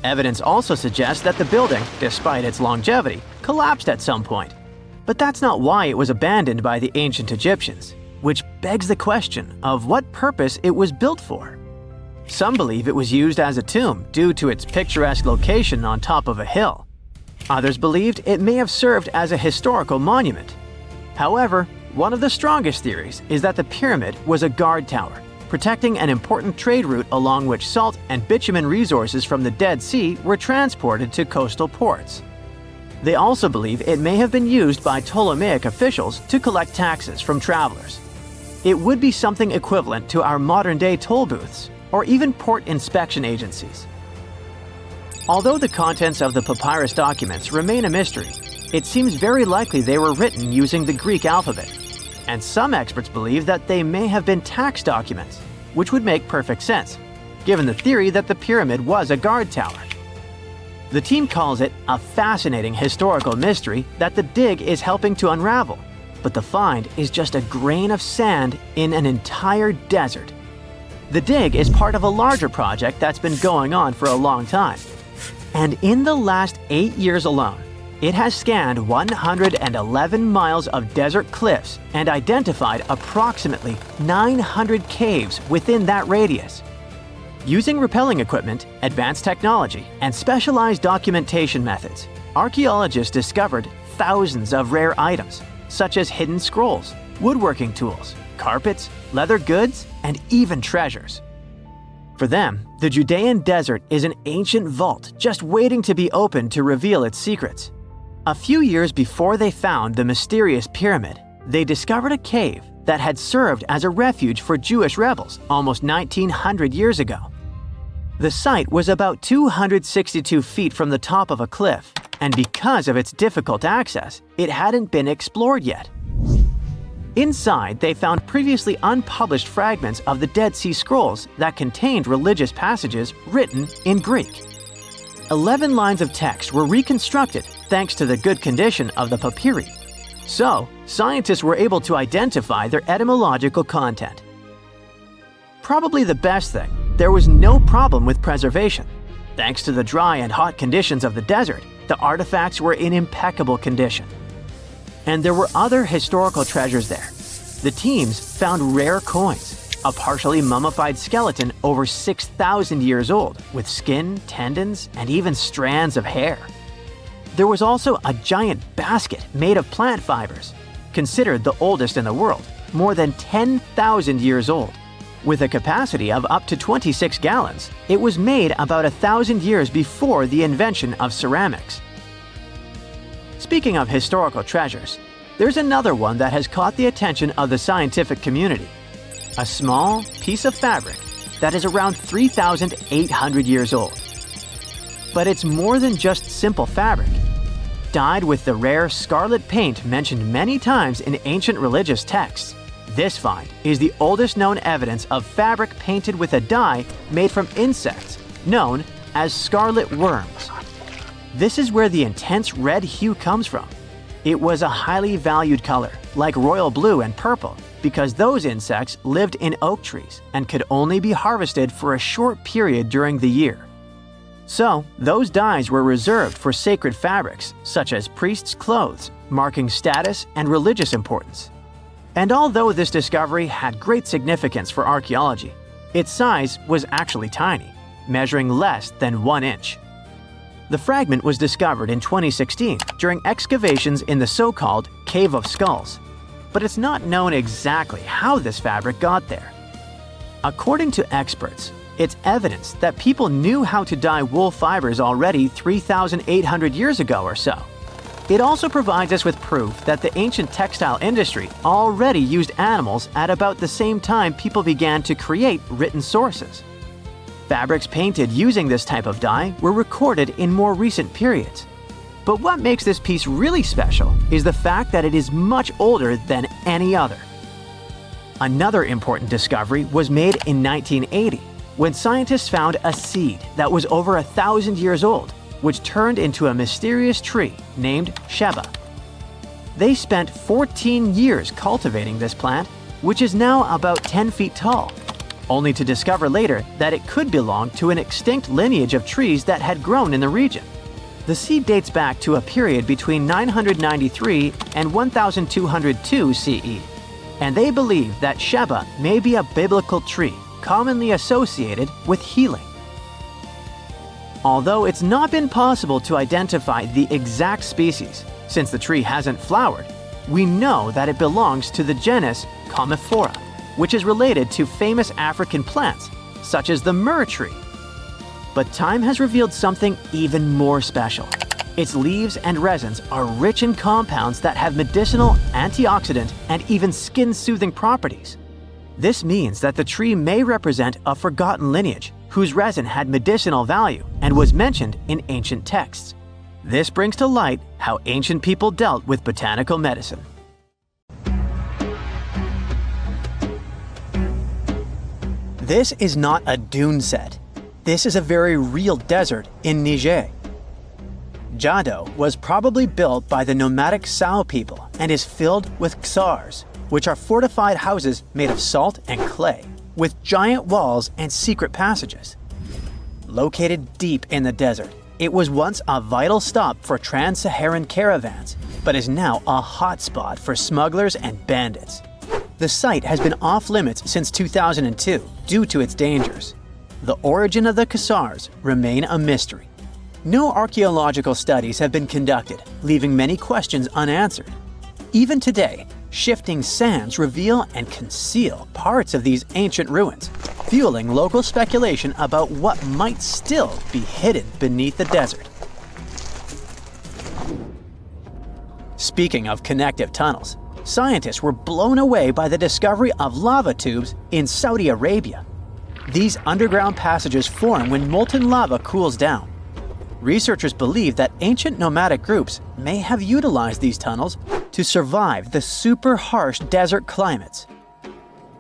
Evidence also suggests that the building, despite its longevity, collapsed at some point. But that's not why it was abandoned by the ancient Egyptians, which begs the question of what purpose it was built for. Some believe it was used as a tomb due to its picturesque location on top of a hill. Others believed it may have served as a historical monument. However, One of the strongest theories is that the pyramid was a guard tower, protecting an important trade route along which salt and bitumen resources from the Dead Sea were transported to coastal ports. They also believe it may have been used by Ptolemaic officials to collect taxes from travelers. It would be something equivalent to our modern-day toll booths, or even port inspection agencies. Although the contents of the papyrus documents remain a mystery, it seems very likely they were written using the Greek alphabet, and some experts believe that they may have been tax documents, which would make perfect sense, given the theory that the pyramid was a guard tower. The team calls it a fascinating historical mystery that the dig is helping to unravel, but the find is just a grain of sand in an entire desert. The dig is part of a larger project that's been going on for a long time. And in the last 8 years alone, it has scanned 111 miles of desert cliffs and identified approximately 900 caves within that radius. Using rappelling equipment, advanced technology, and specialized documentation methods, archaeologists discovered thousands of rare items, such as hidden scrolls, woodworking tools, carpets, leather goods, and even treasures. For them, the Judean desert is an ancient vault just waiting to be opened to reveal its secrets. A few years before they found the mysterious pyramid, they discovered a cave that had served as a refuge for Jewish rebels almost 1900 years ago. The site was about 262 feet from the top of a cliff, and because of its difficult access, it hadn't been explored yet. Inside, they found previously unpublished fragments of the Dead Sea Scrolls that contained religious passages written in Greek. 11 lines of text were reconstructed thanks to the good condition of the papyri. So, scientists were able to identify their etymological content. Probably the best thing, there was no problem with preservation. Thanks to the dry and hot conditions of the desert, the artifacts were in impeccable condition. And there were other historical treasures there. The teams found rare coins, a partially mummified skeleton over 6,000 years old, with skin, tendons, and even strands of hair. There was also a giant basket made of plant fibers, considered the oldest in the world, more than 10,000 years old. With a capacity of up to 26 gallons, it was made about 1,000 years before the invention of ceramics. Speaking of historical treasures, there's another one that has caught the attention of the scientific community. A small piece of fabric that is around 3,800 years old. But it's more than just simple fabric. Dyed with the rare scarlet paint mentioned many times in ancient religious texts, this find is the oldest known evidence of fabric painted with a dye made from insects known as scarlet worms. This is where the intense red hue comes from. It was a highly valued color, like royal blue and purple, because those insects lived in oak trees and could only be harvested for a short period during the year. So, those dyes were reserved for sacred fabrics, such as priests' clothes, marking status and religious importance. And although this discovery had great significance for archaeology, its size was actually tiny, measuring less than 1 inch. The fragment was discovered in 2016 during excavations in the so-called Cave of Skulls, but it's not known exactly how this fabric got there. According to experts, it's evidence that people knew how to dye wool fibers already 3,800 years ago or so. It also provides us with proof that the ancient textile industry already used animals at about the same time people began to create written sources. Fabrics painted using this type of dye were recorded in more recent periods. But what makes this piece really special is the fact that it is much older than any other. Another important discovery was made in 1980, when scientists found a seed that was over 1,000 years old, which turned into a mysterious tree named Sheba. They spent 14 years cultivating this plant, which is now about 10 feet tall, only to discover later that it could belong to an extinct lineage of trees that had grown in the region. The seed dates back to a period between 993 and 1202 CE, and they believe that Sheba may be a biblical tree commonly associated with healing. Although it's not been possible to identify the exact species, since the tree hasn't flowered, We know that it belongs to the genus Commiphora, which is related to famous African plants, such as the myrrh tree. But time has revealed something even more special. Its leaves and resins are rich in compounds that have medicinal, antioxidant, and even skin-soothing properties. This means that the tree may represent a forgotten lineage whose resin had medicinal value and was mentioned in ancient texts. This brings to light how ancient people dealt with botanical medicine. This is not a dune set. This is a very real desert in Niger. Jado was probably built by the nomadic Sao people and is filled with ksars, which are fortified houses made of salt and clay, with giant walls and secret passages. Located deep in the desert, it was once a vital stop for trans-Saharan caravans, but is now a hotspot for smugglers and bandits. The site has been off-limits since 2002 due to its dangers. The origin of the ksars remain a mystery. No archaeological studies have been conducted, leaving many questions unanswered. Even today, shifting sands reveal and conceal parts of these ancient ruins, fueling local speculation about what might still be hidden beneath the desert. Speaking of connective tunnels, scientists were blown away by the discovery of lava tubes in Saudi Arabia. These underground passages form when molten lava cools down. Researchers believe that ancient nomadic groups may have utilized these tunnels to survive the super harsh desert climates.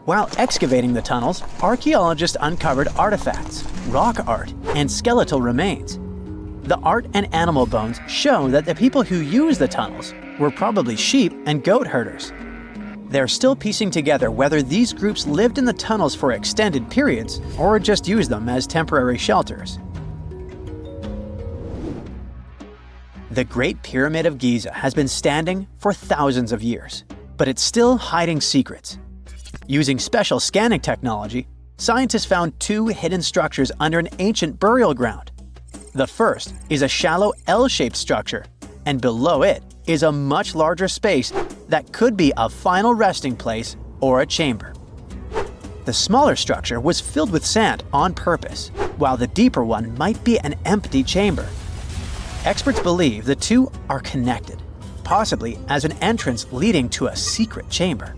While excavating the tunnels, archaeologists uncovered artifacts, rock art, and skeletal remains. The art and animal bones show that the people who used the tunnels were probably sheep and goat herders. They're still piecing together whether these groups lived in the tunnels for extended periods or just used them as temporary shelters. The Great Pyramid of Giza has been standing for thousands of years, but it's still hiding secrets. Using special scanning technology, scientists found two hidden structures under an ancient burial ground. The first is a shallow L-shaped structure, and below it is a much larger space that could be a final resting place or a chamber. The smaller structure was filled with sand on purpose, while the deeper one might be an empty chamber. Experts believe the two are connected, possibly as an entrance leading to a secret chamber.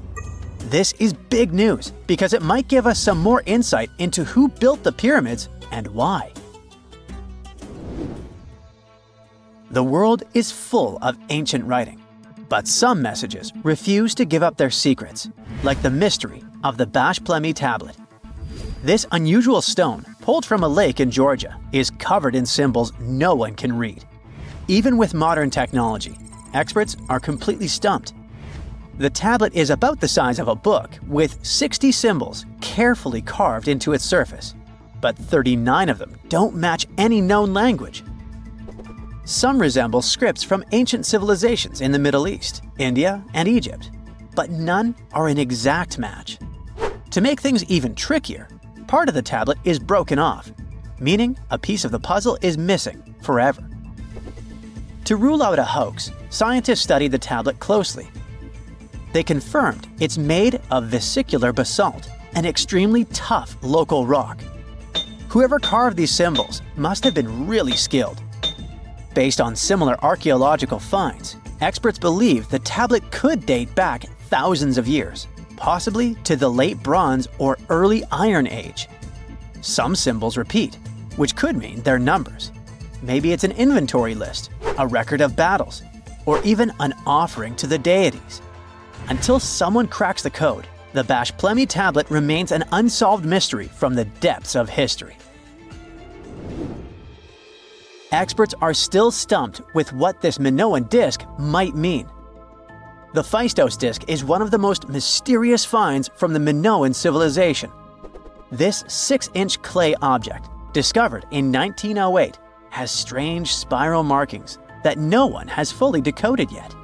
This is big news because it might give us some more insight into who built the pyramids and why. The world is full of ancient writing, but some messages refuse to give up their secrets, like the mystery of the Bashplemi tablet. This unusual stone, pulled from a lake in Georgia, is covered in symbols no one can read. Even with modern technology, experts are completely stumped. The tablet is about the size of a book, with 60 symbols carefully carved into its surface, but 39 of them don't match any known language. Some resemble scripts from ancient civilizations in the Middle East, India, and Egypt, but none are an exact match. To make things even trickier, part of the tablet is broken off, meaning a piece of the puzzle is missing forever. To rule out a hoax, scientists studied the tablet closely. They confirmed it's made of vesicular basalt, an extremely tough local rock. Whoever carved these symbols must have been really skilled. Based on similar archaeological finds, experts believe the tablet could date back thousands of years, possibly to the late Bronze or early Iron Age. Some symbols repeat, which could mean they're numbers. Maybe it's an inventory list, a record of battles, or even an offering to the deities. Until someone cracks the code, the Bashplemi tablet remains an unsolved mystery from the depths of history. Experts are still stumped with what this Minoan disc might mean. The Phaistos disc is one of the most mysterious finds from the Minoan civilization. This 6-inch clay object, discovered in 1908, has strange spiral markings that no one has fully decoded yet.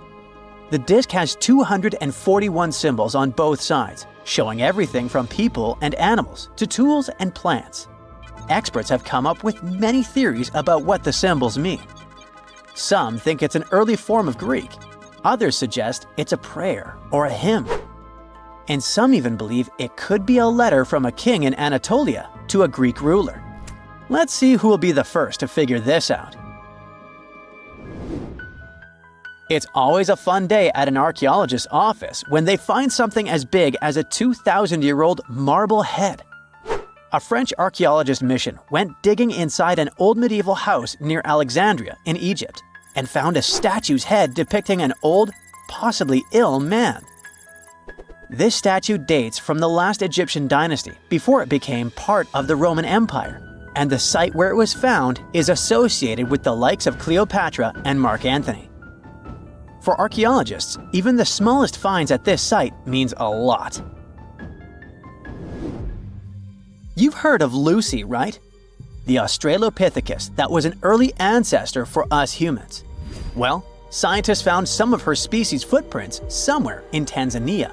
The disc has 241 symbols on both sides, showing everything from people and animals to tools and plants. Experts have come up with many theories about what the symbols mean. Some think it's an early form of Greek, Others suggest it's a prayer or a hymn. And some even believe it could be a letter from a king in Anatolia to a Greek ruler. Let's see who will be the first to figure this out. It's always a fun day at an archaeologist's office when they find something as big as a 2,000-year-old marble head. A French archaeologist mission went digging inside an old medieval house near Alexandria in Egypt and found a statue's head depicting an old, possibly ill man. This statue dates from the last Egyptian dynasty before it became part of the Roman Empire, and the site where it was found is associated with the likes of Cleopatra and Mark Antony. For archaeologists, even the smallest finds at this site means a lot. You've heard of Lucy, right? The Australopithecus that was an early ancestor for us humans. Well, scientists found some of her species' footprints somewhere in Tanzania.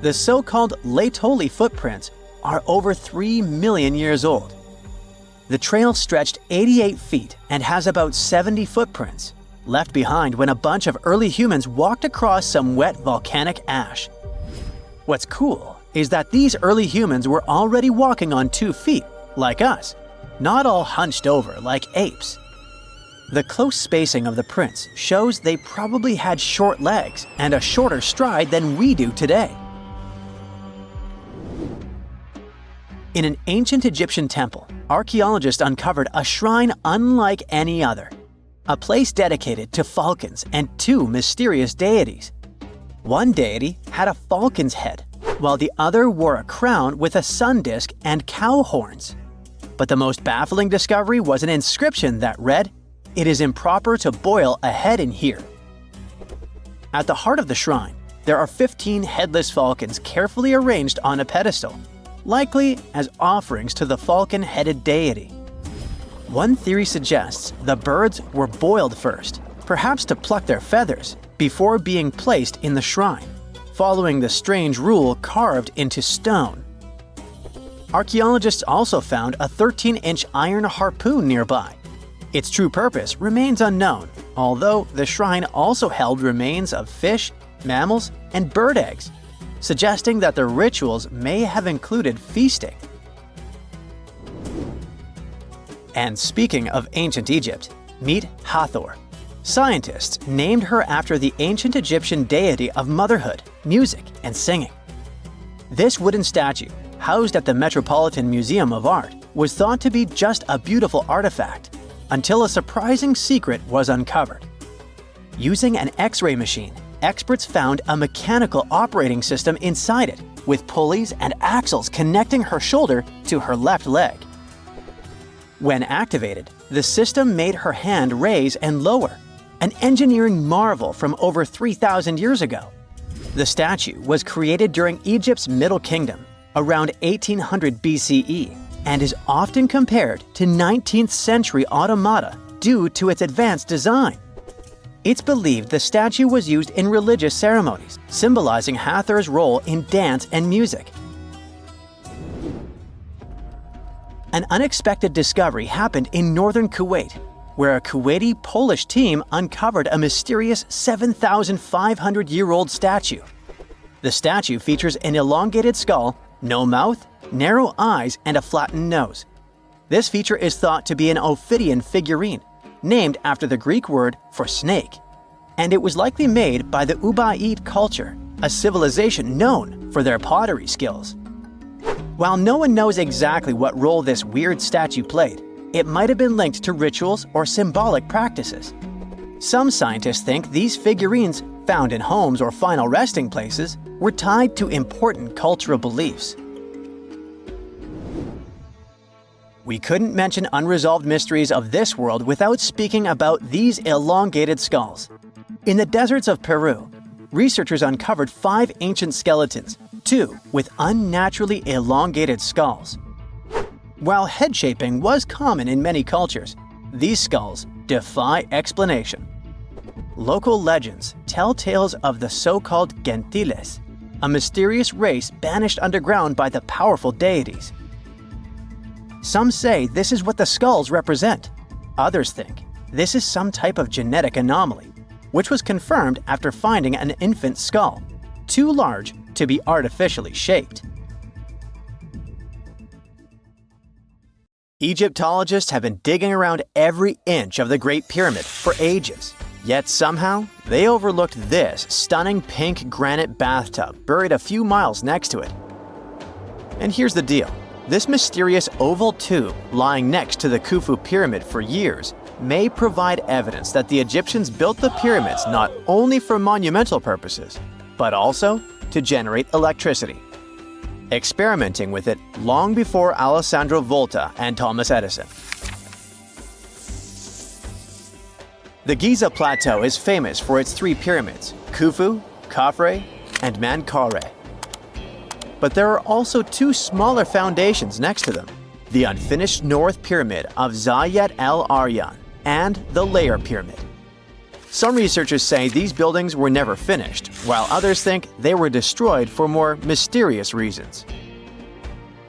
The so-called Laetoli footprints are over 3 million years old. The trail stretched 88 feet and has about 70 footprints, left behind when a bunch of early humans walked across some wet volcanic ash. What's cool is that these early humans were already walking on 2 feet, like us, not all hunched over like apes. The close spacing of the prints shows they probably had short legs and a shorter stride than we do today. In an ancient Egyptian temple, archaeologists uncovered a shrine unlike any other, a place dedicated to falcons and 2 mysterious deities. One deity had a falcon's head, while the other wore a crown with a sun disk and cow horns. But the most baffling discovery was an inscription that read, "It is improper to boil a head in here." At the heart of the shrine, there are 15 headless falcons carefully arranged on a pedestal, likely as offerings to the falcon-headed deity. One theory suggests the birds were boiled first, perhaps to pluck their feathers, before being placed in the shrine, following the strange rule carved into stone. Archaeologists also found a 13-inch iron harpoon nearby. Its true purpose remains unknown, although the shrine also held remains of fish, mammals, and bird eggs, suggesting that the rituals may have included feasting. And speaking of ancient Egypt, meet Hathor. Scientists named her after the ancient Egyptian deity of motherhood, music, and singing. This wooden statue, housed at the Metropolitan Museum of Art, was thought to be just a beautiful artifact, until a surprising secret was uncovered. Using an X-ray machine, experts found a mechanical operating system inside it, with pulleys and axles connecting her shoulder to her left leg. When activated, the system made her hand raise and lower, an engineering marvel from over 3,000 years ago. The statue was created during Egypt's Middle Kingdom, around 1800 BCE, and is often compared to 19th century automata due to its advanced design. It's believed the statue was used in religious ceremonies, symbolizing Hathor's role in dance and music. An unexpected discovery happened in northern Kuwait, where a Kuwaiti-Polish team uncovered a mysterious 7,500-year-old statue. The statue features an elongated skull, no mouth, narrow eyes, and a flattened nose. This feature is thought to be an Ophidian figurine, named after the Greek word for snake, and it was likely made by the Ubaid culture, a civilization known for their pottery skills. While no one knows exactly what role this weird statue played, it might have been linked to rituals or symbolic practices. Some scientists think these figurines, found in homes or final resting places, were tied to important cultural beliefs. We couldn't mention unresolved mysteries of this world without speaking about these elongated skulls. In the deserts of Peru, researchers uncovered 5 ancient skeletons, 2 with unnaturally elongated skulls. While head shaping was common in many cultures, these skulls defy explanation. Local legends tell tales of the so-called gentiles, a mysterious race banished underground by the powerful deities. Some say this is what the skulls represent. Others think this is some type of genetic anomaly. which was confirmed after finding an infant skull, too large to be artificially shaped. Egyptologists have been digging around every inch of the Great Pyramid for ages. Yet somehow, they overlooked this stunning pink granite bathtub buried a few miles next to it. And here's the deal. This mysterious oval tube lying next to the Khufu pyramid for years may provide evidence that the Egyptians built the pyramids not only for monumental purposes, but also to generate electricity, experimenting with it long before Alessandro Volta and Thomas Edison. The Giza Plateau is famous for its three pyramids, Khufu, Khafre, and Menkaure. But there are also two smaller foundations next to them, the unfinished North Pyramid of Zayat el-Aryan and the Layer Pyramid. Some researchers say these buildings were never finished, while others think they were destroyed for more mysterious reasons.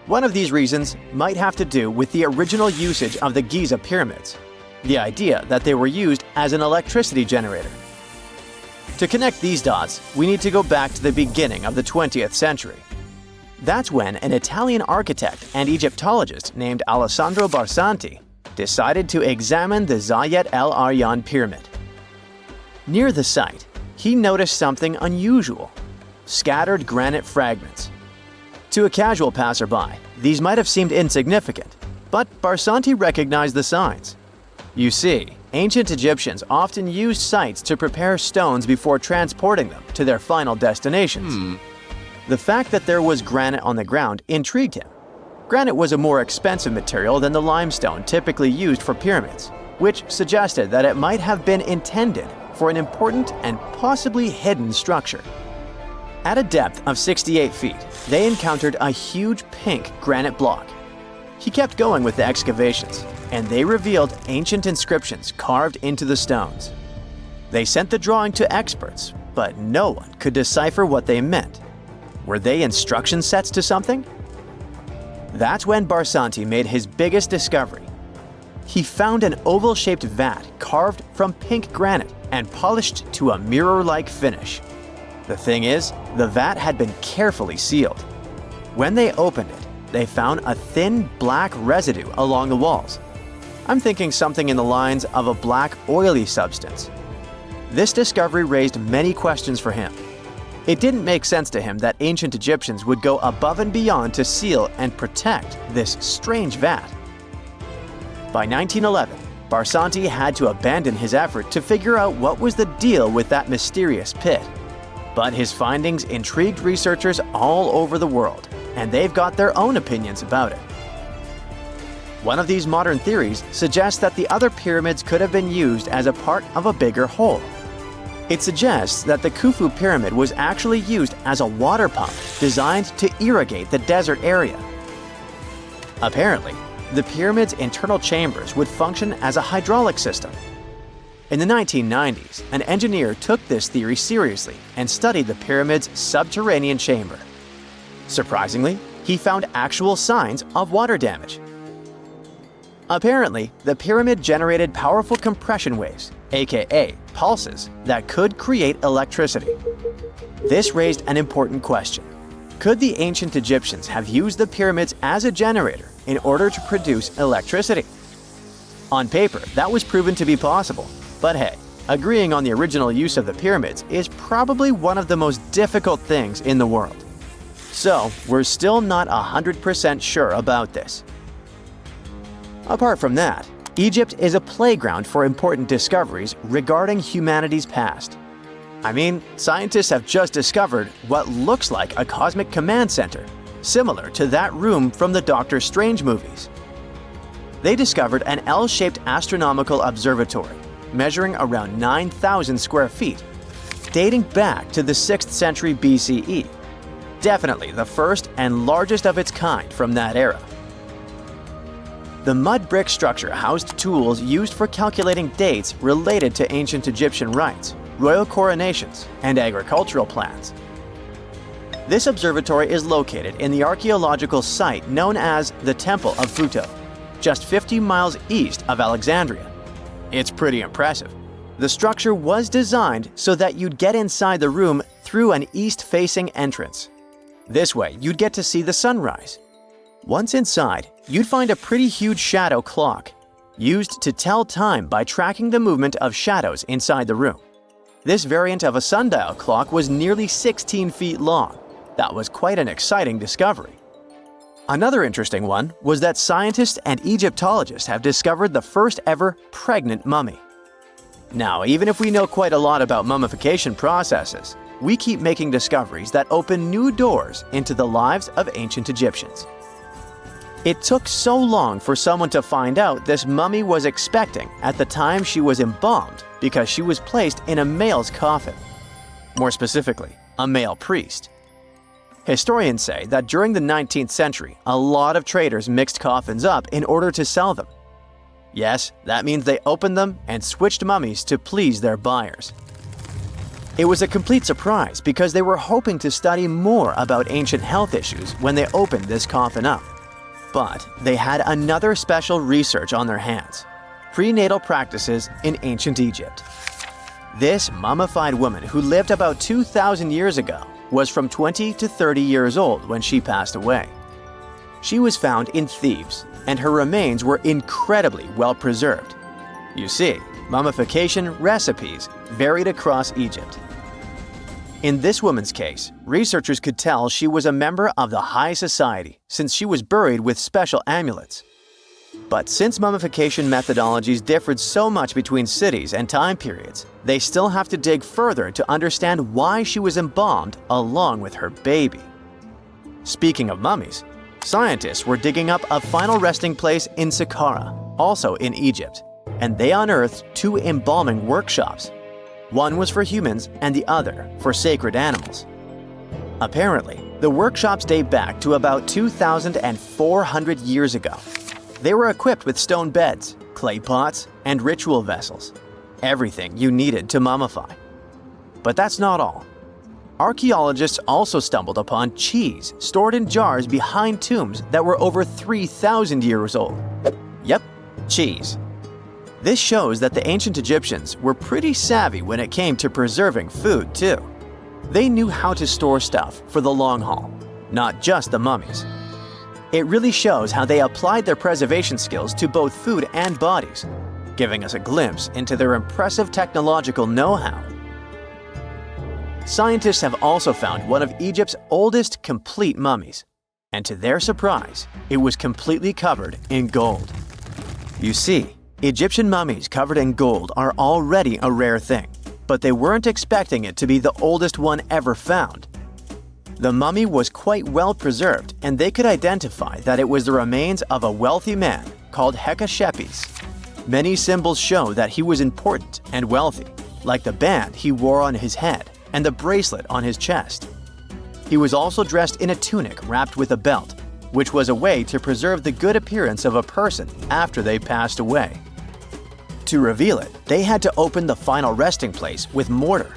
One of these reasons might have to do with the original usage of the Giza pyramids, the idea that they were used as an electricity generator. To connect these dots, we need to go back to the beginning of the 20th century. That's when an Italian architect and Egyptologist named Alessandro Barsanti decided to examine the Zayat el-Aryan pyramid. Near the site, he noticed something unusual: scattered granite fragments. To a casual passerby, these might have seemed insignificant, but Barsanti recognized the signs. You see, ancient Egyptians often used sites to prepare stones before transporting them to their final destinations. The fact that there was granite on the ground intrigued him. Granite was a more expensive material than the limestone typically used for pyramids, which suggested that it might have been intended for an important and possibly hidden structure. At a depth of 68 feet, they encountered a huge pink granite block. He kept going with the excavations, and they revealed ancient inscriptions carved into the stones. They sent the drawing to experts, but no one could decipher what they meant. Were they instruction sets to something? That's when Barsanti made his biggest discovery. He found an oval-shaped vat carved from pink granite and polished to a mirror-like finish. The thing is, the vat had been carefully sealed. When they opened it, they found a thin black residue along the walls. I'm thinking something in the lines of a black oily substance. This discovery raised many questions for him. It didn't make sense to him that ancient Egyptians would go above and beyond to seal and protect this strange vat. By 1911, Barsanti had to abandon his effort to figure out what was the deal with that mysterious pit. But his findings intrigued researchers all over the world, and they've got their own opinions about it. One of these modern theories suggests that the other pyramids could have been used as a part of a bigger whole. It suggests that the Khufu pyramid was actually used as a water pump designed to irrigate the desert area. Apparently, the pyramid's internal chambers would function as a hydraulic system. In the 1990s, an engineer took this theory seriously and studied the pyramid's subterranean chamber. Surprisingly, he found actual signs of water damage. Apparently, the pyramid generated powerful compression waves, aka pulses, that could create electricity. This raised an important question. Could the ancient Egyptians have used the pyramids as a generator in order to produce electricity? On paper, that was proven to be possible, but hey, agreeing on the original use of the pyramids is probably one of the most difficult things in the world. So, we're still not 100% sure about this. Apart from that, Egypt is a playground for important discoveries regarding humanity's past. I mean, scientists have just discovered what looks like a cosmic command center, similar to that room from the Doctor Strange movies. They discovered an L-shaped astronomical observatory, measuring around 9,000 square feet, dating back to the 6th century BCE. Definitely the first and largest of its kind from that era. The mud brick structure housed tools used for calculating dates related to ancient Egyptian rites, royal coronations, and agricultural plans. This observatory is located in the archaeological site known as the Temple of Phuto, just 50 miles east of Alexandria. It's pretty impressive. The structure was designed so that you'd get inside the room through an east-facing entrance. This way, you'd get to see the sunrise. Once inside, you'd find a pretty huge shadow clock, used to tell time by tracking the movement of shadows inside the room. This variant of a sundial clock was nearly 16 feet long. That was quite an exciting discovery. Another interesting one was that scientists and Egyptologists have discovered the first ever pregnant mummy. Now, even if we know quite a lot about mummification processes, we keep making discoveries that open new doors into the lives of ancient Egyptians. It took so long for someone to find out this mummy was expecting at the time she was embalmed because she was placed in a male's coffin. More specifically, a male priest. Historians say that during the 19th century, a lot of traders mixed coffins up in order to sell them. Yes, that means they opened them and switched mummies to please their buyers. It was a complete surprise because they were hoping to study more about ancient health issues when they opened this coffin up. But they had another special research on their hands: prenatal practices in ancient Egypt. This mummified woman, who lived about 2,000 years ago, was from 20 to 30 years old when she passed away. She was found in Thebes, and her remains were incredibly well preserved. You see, mummification recipes varied across Egypt. In this woman's case, researchers could tell she was a member of the high society since she was buried with special amulets. But since mummification methodologies differed so much between cities and time periods, they still have to dig further to understand why she was embalmed along with her baby. Speaking of mummies, scientists were digging up a final resting place in Saqqara, also in Egypt, and they unearthed two embalming workshops. One was for humans and the other for sacred animals. Apparently, the workshops date back to about 2,400 years ago. They were equipped with stone beds, clay pots, and ritual vessels. Everything you needed to mummify. But that's not all. Archaeologists also stumbled upon cheese stored in jars behind tombs that were over 3,000 years old. Yep, cheese. This shows that the ancient Egyptians were pretty savvy when it came to preserving food, too. They knew how to store stuff for the long haul, not just the mummies. It really shows how they applied their preservation skills to both food and bodies, giving us a glimpse into their impressive technological know-how. Scientists have also found one of Egypt's oldest complete mummies, and to their surprise, it was completely covered in gold. You see, Egyptian mummies covered in gold are already a rare thing, but they weren't expecting it to be the oldest one ever found. The mummy was quite well preserved, and they could identify that it was the remains of a wealthy man called Hekashepes. Many symbols show that he was important and wealthy, like the band he wore on his head and the bracelet on his chest. He was also dressed in a tunic wrapped with a belt, which was a way to preserve the good appearance of a person after they passed away. To reveal it, they had to open the final resting place with mortar.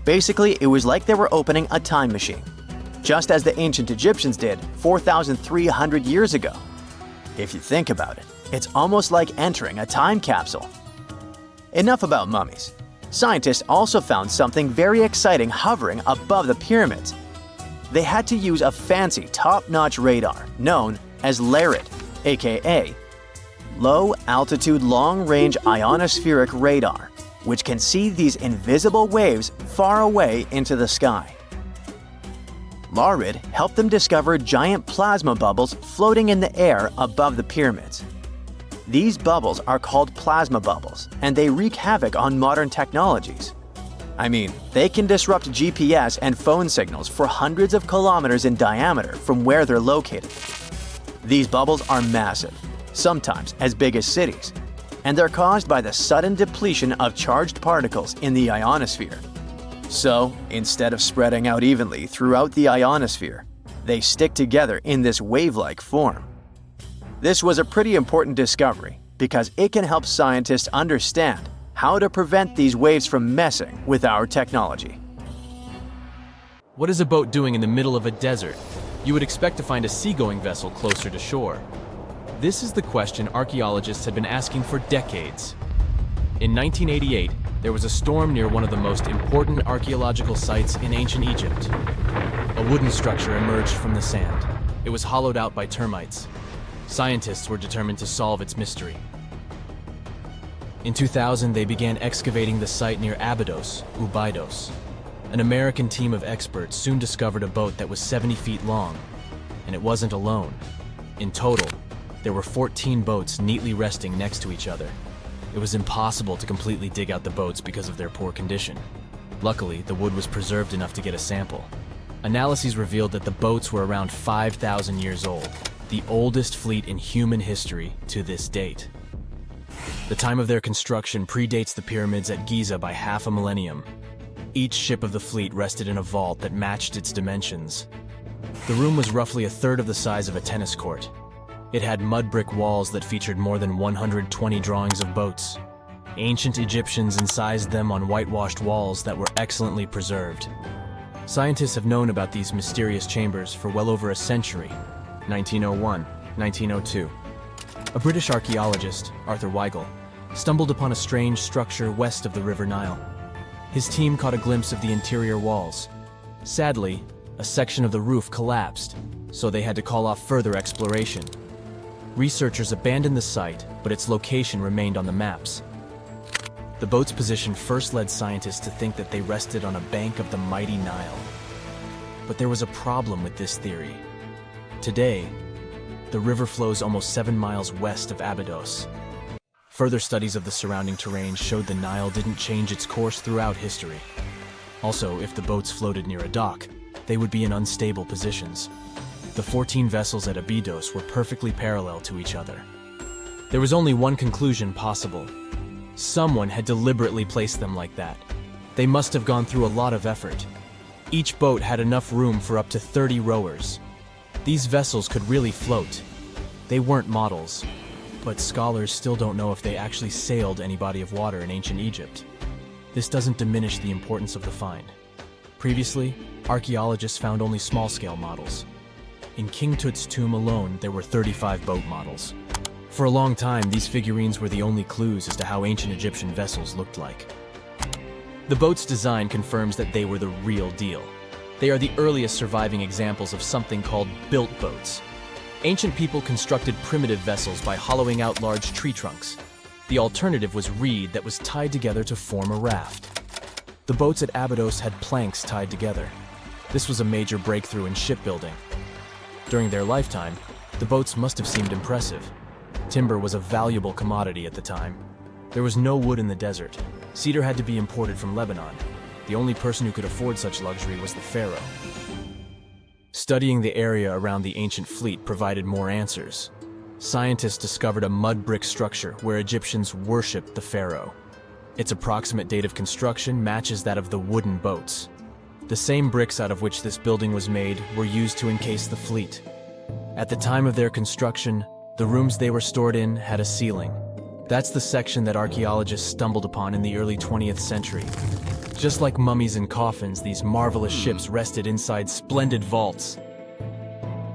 Basically, it was like they were opening a time machine, just as the ancient Egyptians did 4,300 years ago. If you think about it, it's almost like entering a time capsule. Enough about mummies. Scientists also found something very exciting hovering above the pyramids. They had to use a fancy top-notch radar known as LARID, aka Low Altitude Long Range Ionospheric Radar, which can see these invisible waves far away into the sky. LARID helped them discover giant plasma bubbles floating in the air above the pyramids. These bubbles are called plasma bubbles, and they wreak havoc on modern technologies. I mean, they can disrupt GPS and phone signals for hundreds of kilometers in diameter from where they're located. These bubbles are massive, sometimes as big as cities, and they're caused by the sudden depletion of charged particles in the ionosphere. So, instead of spreading out evenly throughout the ionosphere, they stick together in this wave-like form. This was a pretty important discovery because it can help scientists understand how to prevent these waves from messing with our technology. What is a boat doing in the middle of a desert? You would expect to find a seagoing vessel closer to shore. This is the question archaeologists have been asking for decades. In 1988, There was a storm near one of the most important archaeological sites in ancient Egypt. A wooden structure emerged from the sand. It was hollowed out by termites. Scientists were determined to solve its mystery. In 2000, they began excavating the site near Abydos, Ubidos. An American team of experts soon discovered a boat that was 70 feet long, and it wasn't alone. In total, there were 14 boats neatly resting next to each other. It was impossible to completely dig out the boats because of their poor condition. Luckily, the wood was preserved enough to get a sample. Analyses revealed that the boats were around 5,000 years old, the oldest fleet in human history to this date. The time of their construction predates the pyramids at Giza by half a millennium. Each ship of the fleet rested in a vault that matched its dimensions. The room was roughly a third of the size of a tennis court. It had mud brick walls that featured more than 120 drawings of boats. Ancient Egyptians incised them on whitewashed walls that were excellently preserved. Scientists have known about these mysterious chambers for well over a century. 1901, 1902. A British archaeologist, Arthur Weigel, stumbled upon a strange structure west of the River Nile. His team caught a glimpse of the interior walls. Sadly, a section of the roof collapsed, so they had to call off further exploration. Researchers abandoned the site, but its location remained on the maps. The boat's position first led scientists to think that they rested on a bank of the mighty Nile. But there was a problem with this theory. Today, the river flows almost 7 miles west of Abydos. Further studies of the surrounding terrain showed the Nile didn't change its course throughout history. Also, if the boats floated near a dock, they would be in unstable positions. The 14 vessels at Abydos were perfectly parallel to each other. There was only one conclusion possible. Someone had deliberately placed them like that. They must have gone through a lot of effort. Each boat had enough room for up to 30 rowers. These vessels could really float. They weren't models, but scholars still don't know if they actually sailed any body of water in ancient Egypt. This doesn't diminish the importance of the find. Previously, archaeologists found only small-scale models. In King Tut's tomb alone, there were 35 boat models. For a long time, these figurines were the only clues as to how ancient Egyptian vessels looked like. The boat's design confirms that they were the real deal. They are the earliest surviving examples of something called built boats. Ancient people constructed primitive vessels by hollowing out large tree trunks. The alternative was reed that was tied together to form a raft. The boats at Abydos had planks tied together. This was a major breakthrough in shipbuilding. During their lifetime, the boats must have seemed impressive. Timber was a valuable commodity at the time. There was no wood in the desert. Cedar had to be imported from Lebanon. The only person who could afford such luxury was the pharaoh. Studying the area around the ancient fleet provided more answers. Scientists discovered a mud brick structure where Egyptians worshipped the pharaoh. Its approximate date of construction matches that of the wooden boats. The same bricks out of which this building was made were used to encase the fleet. At the time of their construction, the rooms they were stored in had a ceiling. That's the section that archaeologists stumbled upon in the early 20th century. Just like mummies and coffins, these marvelous ships rested inside splendid vaults.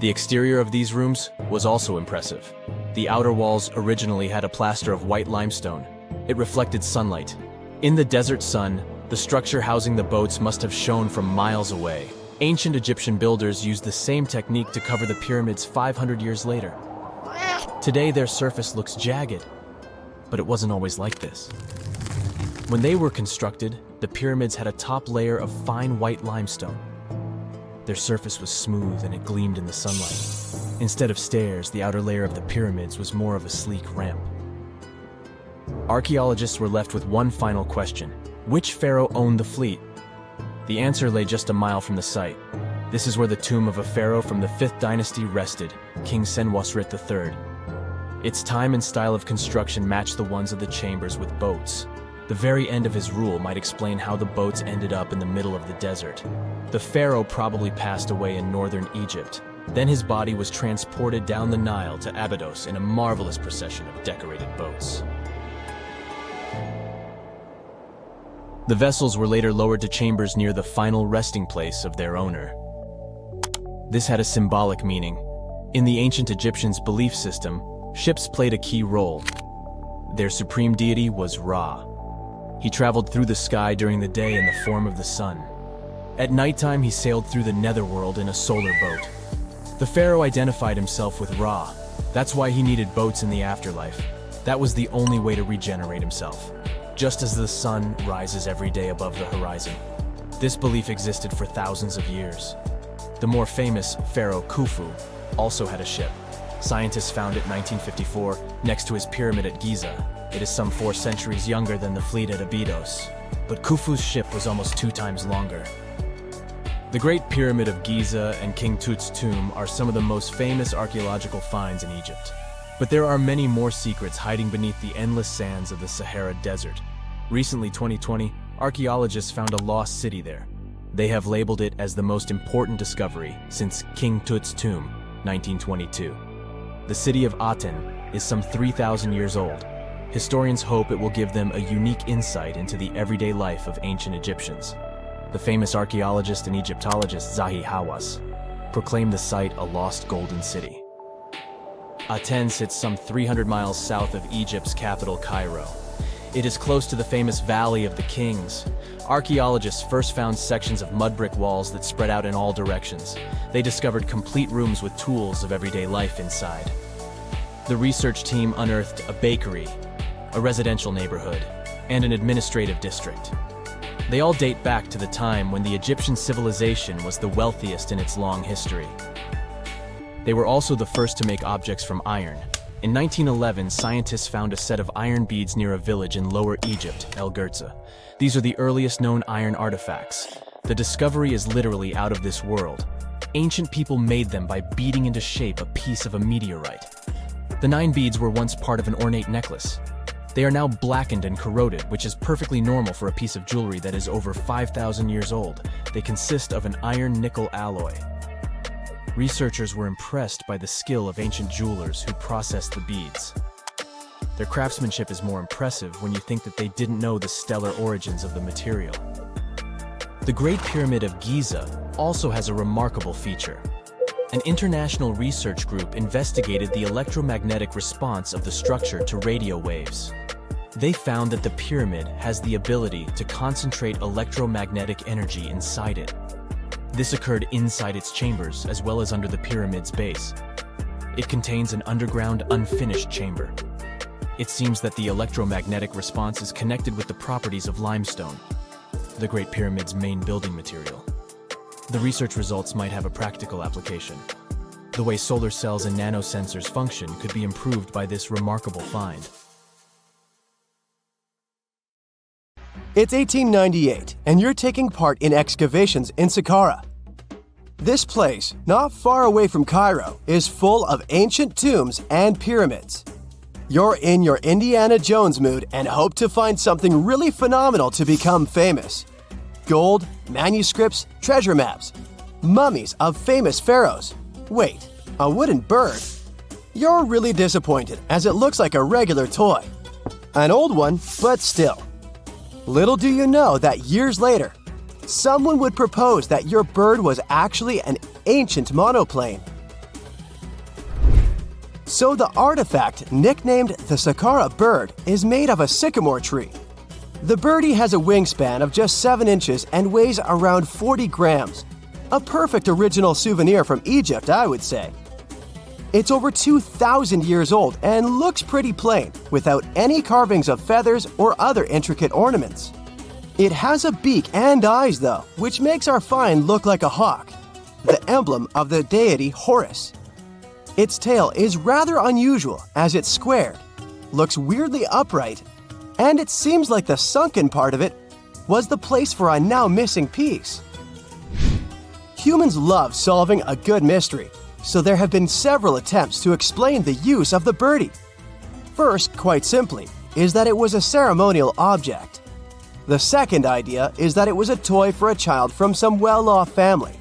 The exterior of these rooms was also impressive. The outer walls originally had a plaster of white limestone. It reflected sunlight. In the desert sun, the structure housing the boats must have shone from miles away. Ancient Egyptian builders used the same technique to cover the pyramids 500 years later. Today, their surface looks jagged, but it wasn't always like this. When they were constructed, the pyramids had a top layer of fine white limestone. Their surface was smooth and it gleamed in the sunlight. Instead of stairs, the outer layer of the pyramids was more of a sleek ramp. Archaeologists were left with one final question. Which pharaoh owned the fleet? The answer lay just a mile from the site. This is where the tomb of a pharaoh from the 5th dynasty rested, King Senwosret III. Its time and style of construction matched the ones of the chambers with boats. The very end of his rule might explain how the boats ended up in the middle of the desert. The pharaoh probably passed away in northern Egypt. Then his body was transported down the Nile to Abydos in a marvelous procession of decorated boats. The vessels were later lowered to chambers near the final resting place of their owner. This had a symbolic meaning. In the ancient Egyptians' belief system, ships played a key role. Their supreme deity was Ra. He traveled through the sky during the day in the form of the sun. At nighttime, he sailed through the netherworld in a solar boat. The pharaoh identified himself with Ra. That's why he needed boats in the afterlife. That was the only way to regenerate himself, just as the sun rises every day above the horizon. This belief existed for thousands of years. The more famous pharaoh Khufu also had a ship. Scientists found it in 1954 next to his pyramid at Giza. It is some 4 centuries younger than the fleet at Abydos, but Khufu's ship was almost 2 times longer. The Great Pyramid of Giza and King Tut's tomb are some of the most famous archaeological finds in Egypt. But there are many more secrets hiding beneath the endless sands of the Sahara Desert. Recently, 2020, archaeologists found a lost city there. They have labeled it as the most important discovery since King Tut's tomb, 1922. The city of Aten is some 3,000 years old. Historians hope it will give them a unique insight into the everyday life of ancient Egyptians. The famous archaeologist and Egyptologist Zahi Hawass proclaimed the site a lost golden city. Aten sits some 300 miles south of Egypt's capital, Cairo. It is close to the famous Valley of the Kings. Archaeologists first found sections of mud brick walls that spread out in all directions. They discovered complete rooms with tools of everyday life inside. The research team unearthed a bakery, a residential neighborhood, and an administrative district. They all date back to the time when the Egyptian civilization was the wealthiest in its long history. They were also the first to make objects from iron. In 1911, scientists found a set of iron beads near a village in Lower Egypt, El Girza. These are the earliest known iron artifacts. The discovery is literally out of this world. Ancient people made them by beating into shape a piece of a meteorite. The 9 beads were once part of an ornate necklace. They are now blackened and corroded, which is perfectly normal for a piece of jewelry that is over 5,000 years old. They consist of an iron-nickel alloy. Researchers were impressed by the skill of ancient jewelers who processed the beads. Their craftsmanship is more impressive when you think that they didn't know the stellar origins of the material. The Great Pyramid of Giza also has a remarkable feature. An international research group investigated the electromagnetic response of the structure to radio waves. They found that the pyramid has the ability to concentrate electromagnetic energy inside it. This occurred inside its chambers as well as under the pyramid's base. It contains an underground, unfinished chamber. It seems that the electromagnetic response is connected with the properties of limestone, the Great Pyramid's main building material. The research results might have a practical application. The way solar cells and nanosensors function could be improved by this remarkable find. It's 1898, and you're taking part in excavations in Saqqara. This place, not far away from Cairo, is full of ancient tombs and pyramids. You're in your Indiana Jones mood and hope to find something really phenomenal to become famous. Gold, manuscripts, treasure maps, mummies of famous pharaohs. Wait, a wooden bird? You're really disappointed as it looks like a regular toy. An old one, but still. Little do you know that years later, someone would propose that your bird was actually an ancient monoplane. So the artifact, nicknamed the Saqqara bird, is made of a sycamore tree. The birdie has a wingspan of just 7 inches and weighs around 40 grams. A perfect original souvenir from Egypt, I would say. It's over 2,000 years old and looks pretty plain, without any carvings of feathers or other intricate ornaments. It has a beak and eyes, though, which makes our find look like a hawk, the emblem of the deity Horus. Its tail is rather unusual as it's squared, looks weirdly upright, and it seems like the sunken part of it was the place for a now missing piece. Humans love solving a good mystery, so there have been several attempts to explain the use of the birdie. First, quite simply, is that it was a ceremonial object. The second idea is that it was a toy for a child from some well-off family.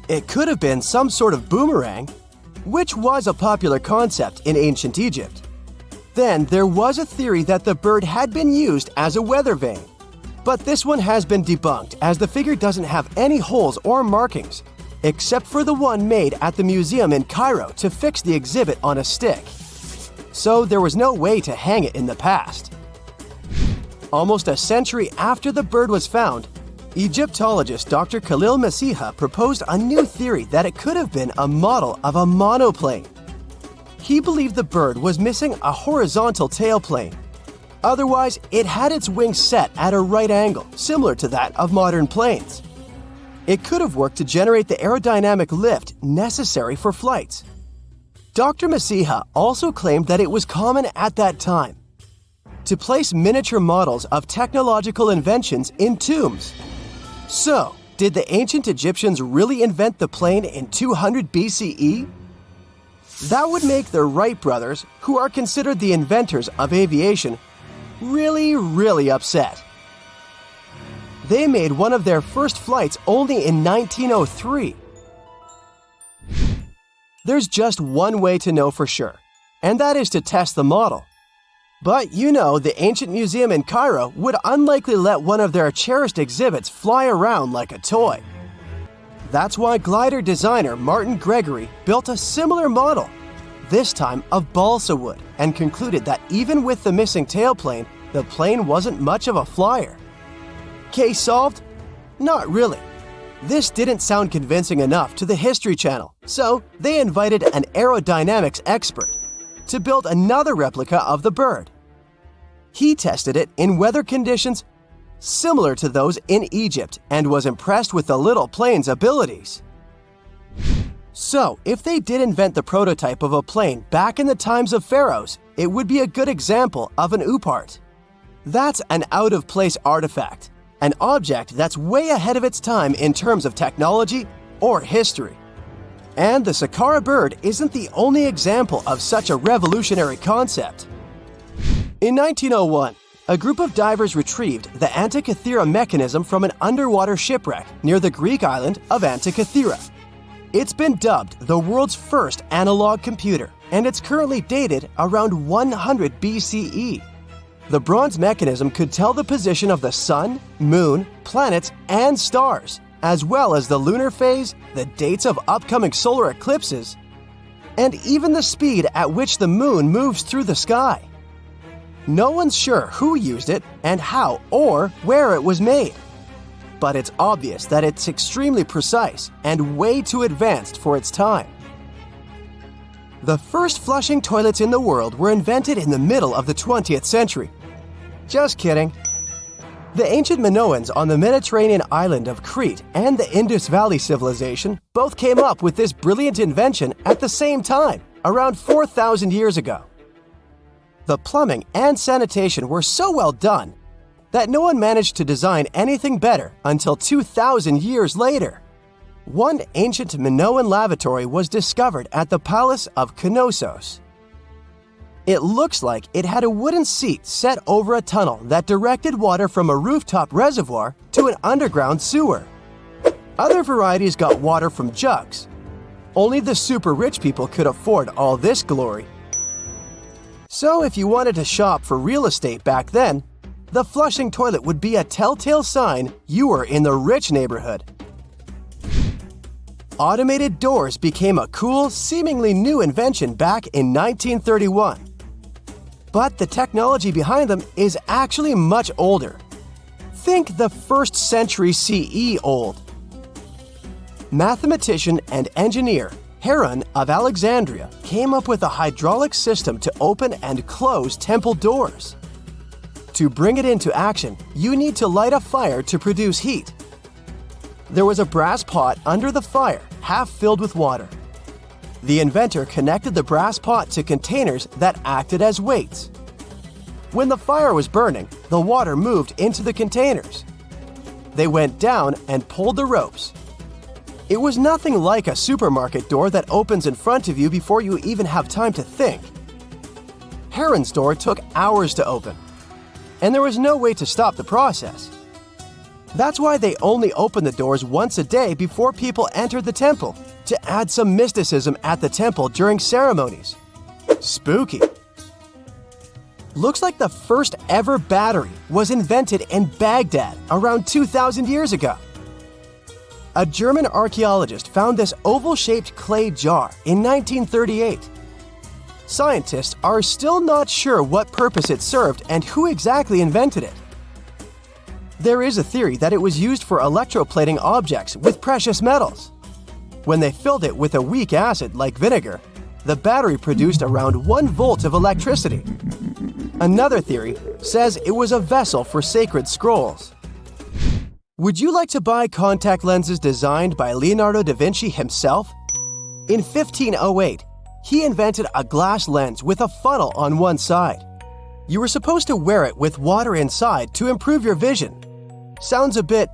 It could have been some sort of boomerang, which was a popular concept in ancient Egypt. Then there was a theory that the bird had been used as a weather vane. But this one has been debunked as the figure doesn't have any holes or markings, except for the one made at the museum in Cairo to fix the exhibit on a stick. So there was no way to hang it in the past. Almost a century after the bird was found, Egyptologist Dr. Khalil Masiha proposed a new theory that it could have been a model of a monoplane. He believed the bird was missing a horizontal tailplane. Otherwise, it had its wings set at a right angle, similar to that of modern planes. It could have worked to generate the aerodynamic lift necessary for flights. Dr. Masiha also claimed that it was common at that time to place miniature models of technological inventions in tombs. So, did the ancient Egyptians really invent the plane in 200 BCE? That would make the Wright brothers, who are considered the inventors of aviation, really upset. They made one of their first flights only in 1903. There's just one way to know for sure, and that is to test the model. But you know, the ancient museum in Cairo would unlikely let one of their cherished exhibits fly around like a toy. That's why glider designer Martin Gregory built a similar model, this time of balsa wood, and concluded that even with the missing tailplane, the plane wasn't much of a flyer. Case solved? Not really. This didn't sound convincing enough to the History Channel, so they invited an aerodynamics expert to build another replica of the bird. He tested it in weather conditions similar to those in Egypt and was impressed with the little plane's abilities. So, if they did invent the prototype of a plane back in the times of pharaohs, it would be a good example of an oopart. That's an out-of-place artifact, an object that's way ahead of its time in terms of technology or history. And the Saqqara bird isn't the only example of such a revolutionary concept. In 1901, a group of divers retrieved the Antikythera mechanism from an underwater shipwreck near the Greek island of Antikythera. It's been dubbed the world's first analog computer, and it's currently dated around 100 BCE. The bronze mechanism could tell the position of the sun, moon, planets, and stars, as well as the lunar phase, the dates of upcoming solar eclipses, and even the speed at which the moon moves through the sky. No one's sure who used it and how or where it was made. But it's obvious that it's extremely precise and way too advanced for its time. The first flushing toilets in the world were invented in the middle of the 20th century. Just kidding. The ancient Minoans on the Mediterranean island of Crete and the Indus Valley civilization both came up with this brilliant invention at the same time, around 4,000 years ago. The plumbing and sanitation were so well done that no one managed to design anything better until 2,000 years later. One ancient Minoan lavatory was discovered at the Palace of Knossos. It looks like it had a wooden seat set over a tunnel that directed water from a rooftop reservoir to an underground sewer. Other varieties got water from jugs. Only the super rich people could afford all this glory. So if you wanted to shop for real estate back then, the flushing toilet would be a telltale sign you were in the rich neighborhood. Automated doors became a cool, seemingly new invention back in 1931. But the technology behind them is actually much older. Think the 1st century CE old. Mathematician and engineer Heron of Alexandria came up with a hydraulic system to open and close temple doors. To bring it into action, you need to light a fire to produce heat. There was a brass pot under the fire, half filled with water. The inventor connected the brass pot to containers that acted as weights. When the fire was burning, the water moved into the containers. They went down and pulled the ropes. It was nothing like a supermarket door that opens in front of you before you even have time to think. Heron's door took hours to open, and there was no way to stop the process. That's why they only opened the doors once a day before people entered the temple, to add some mysticism at the temple during ceremonies. Spooky. Looks like the first ever battery was invented in Baghdad around 2,000 years ago. A German archaeologist found this oval-shaped clay jar in 1938. Scientists are still not sure what purpose it served and who exactly invented it. There is a theory that it was used for electroplating objects with precious metals. When they filled it with a weak acid like vinegar, the battery produced around 1 volt of electricity. Another theory says it was a vessel for sacred scrolls. Would you like to buy contact lenses designed by Leonardo da Vinci himself? In 1508, he invented a glass lens with a funnel on one side. You were supposed to wear it with water inside to improve your vision. Sounds a bit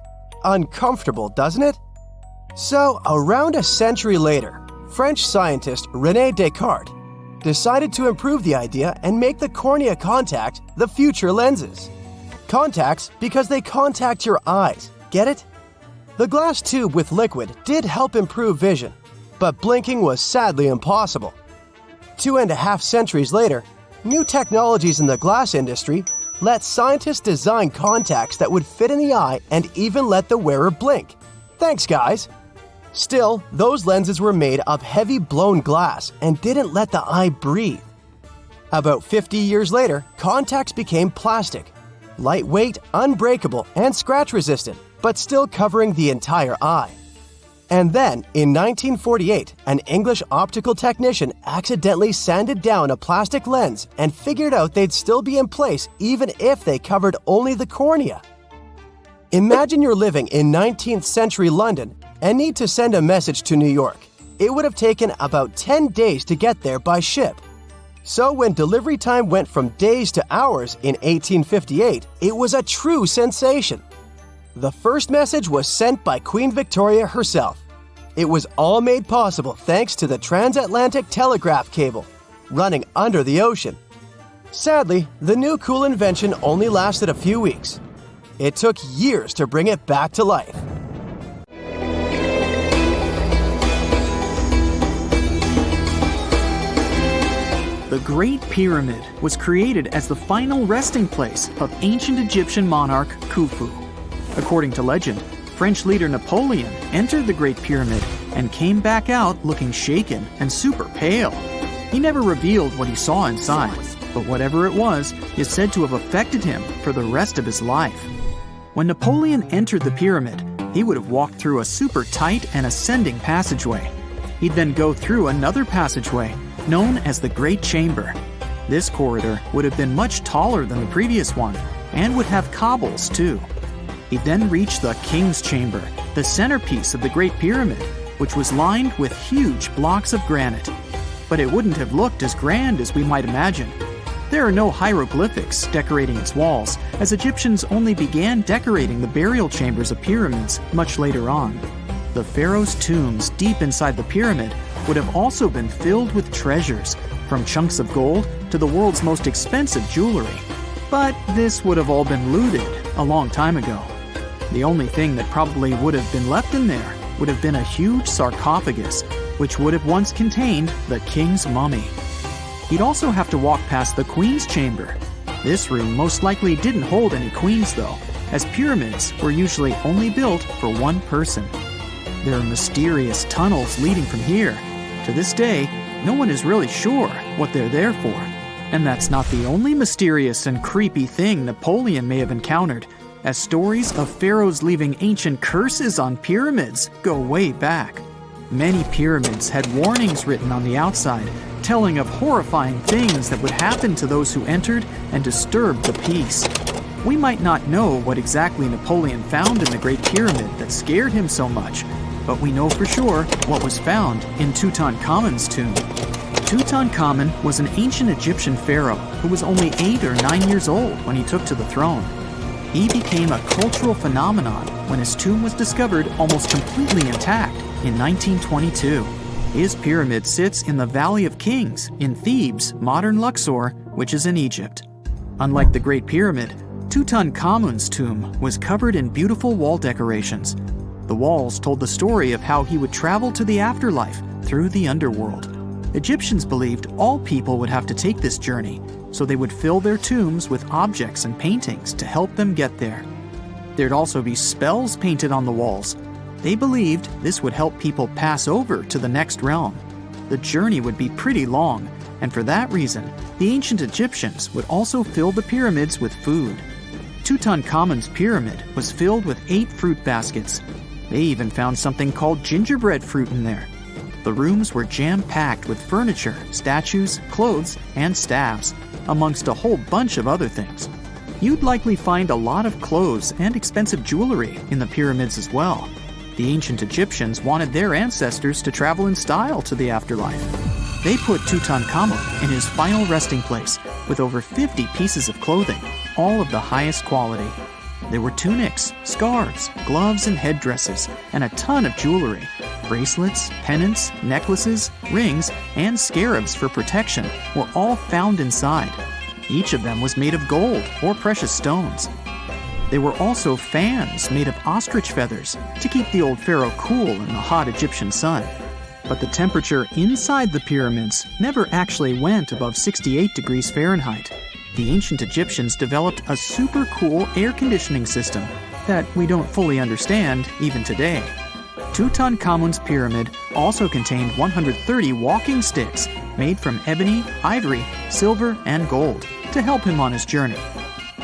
uncomfortable, doesn't it? So, around a century later, French scientist René Descartes decided to improve the idea and make the cornea contact the future lenses. Contacts because they contact your eyes, get it? The glass tube with liquid did help improve vision, but blinking was sadly impossible. 2.5 centuries later, new technologies in the glass industry let scientists design contacts that would fit in the eye and even let the wearer blink. Thanks, guys! Still, those lenses were made of heavy blown glass and didn't let the eye breathe. About 50 years later, contacts became plastic, lightweight, unbreakable, and scratch-resistant, but still covering the entire eye. And then, in 1948, an English optical technician accidentally sanded down a plastic lens and figured out they'd still be in place even if they covered only the cornea. Imagine you're living in 19th century London and need to send a message to New York. It would have taken about 10 days to get there by ship. So when delivery time went from days to hours in 1858, it was a true sensation. The first message was sent by Queen Victoria herself. It was all made possible thanks to the transatlantic telegraph cable, running under the ocean. Sadly, the new cool invention only lasted a few weeks. It took years to bring it back to life. The Great Pyramid was created as the final resting place of ancient Egyptian monarch Khufu. According to legend, French leader Napoleon entered the Great Pyramid and came back out looking shaken and super pale. He never revealed what he saw inside, but whatever it was is said to have affected him for the rest of his life. When Napoleon entered the pyramid, he would have walked through a super tight and ascending passageway. He'd then go through another passageway, known as the Great Chamber. This corridor would have been much taller than the previous one, and would have cobbles too. He'd then reach the King's Chamber, the centerpiece of the Great Pyramid, which was lined with huge blocks of granite. But it wouldn't have looked as grand as we might imagine. There are no hieroglyphics decorating its walls, as Egyptians only began decorating the burial chambers of pyramids much later on. The pharaohs' tombs deep inside the pyramid would have also been filled with treasures, from chunks of gold to the world's most expensive jewelry. But this would have all been looted a long time ago. The only thing that probably would have been left in there would have been a huge sarcophagus, which would have once contained the king's mummy. He'd also have to walk past the queen's chamber. This room most likely didn't hold any queens though, as pyramids were usually only built for one person. There are mysterious tunnels leading from here. To this day, no one is really sure what they're there for. And that's not the only mysterious and creepy thing Napoleon may have encountered, as stories of pharaohs leaving ancient curses on pyramids go way back. Many pyramids had warnings written on the outside, telling of horrifying things that would happen to those who entered and disturbed the peace. We might not know what exactly Napoleon found in the Great Pyramid that scared him so much, but we know for sure what was found in Tutankhamun's tomb. Tutankhamun was an ancient Egyptian pharaoh who was only 8 or 9 years old when he took to the throne. He became a cultural phenomenon when his tomb was discovered almost completely intact in 1922. His pyramid sits in the Valley of Kings in Thebes, modern Luxor, which is in Egypt. Unlike the Great Pyramid, Tutankhamun's tomb was covered in beautiful wall decorations. The walls told the story of how he would travel to the afterlife through the underworld. Egyptians believed all people would have to take this journey, so they would fill their tombs with objects and paintings to help them get there. There'd also be spells painted on the walls. They believed this would help people pass over to the next realm. The journey would be pretty long, and for that reason, the ancient Egyptians would also fill the pyramids with food. Tutankhamun's pyramid was filled with 8 fruit baskets. They even found something called gingerbread fruit in there. The rooms were jam-packed with furniture, statues, clothes, and staffs, amongst a whole bunch of other things. You'd likely find a lot of clothes and expensive jewelry in the pyramids as well. The ancient Egyptians wanted their ancestors to travel in style to the afterlife. They put Tutankhamun in his final resting place with over 50 pieces of clothing, all of the highest quality. There were tunics, scarves, gloves, and headdresses, and a ton of jewelry. Bracelets, pendants, necklaces, rings, and scarabs for protection were all found inside. Each of them was made of gold or precious stones. There were also fans made of ostrich feathers to keep the old pharaoh cool in the hot Egyptian sun. But the temperature inside the pyramids never actually went above 68 degrees Fahrenheit. The ancient Egyptians developed a super cool air conditioning system that we don't fully understand even today. Tutankhamun's pyramid also contained 130 walking sticks made from ebony, ivory, silver, and gold to help him on his journey.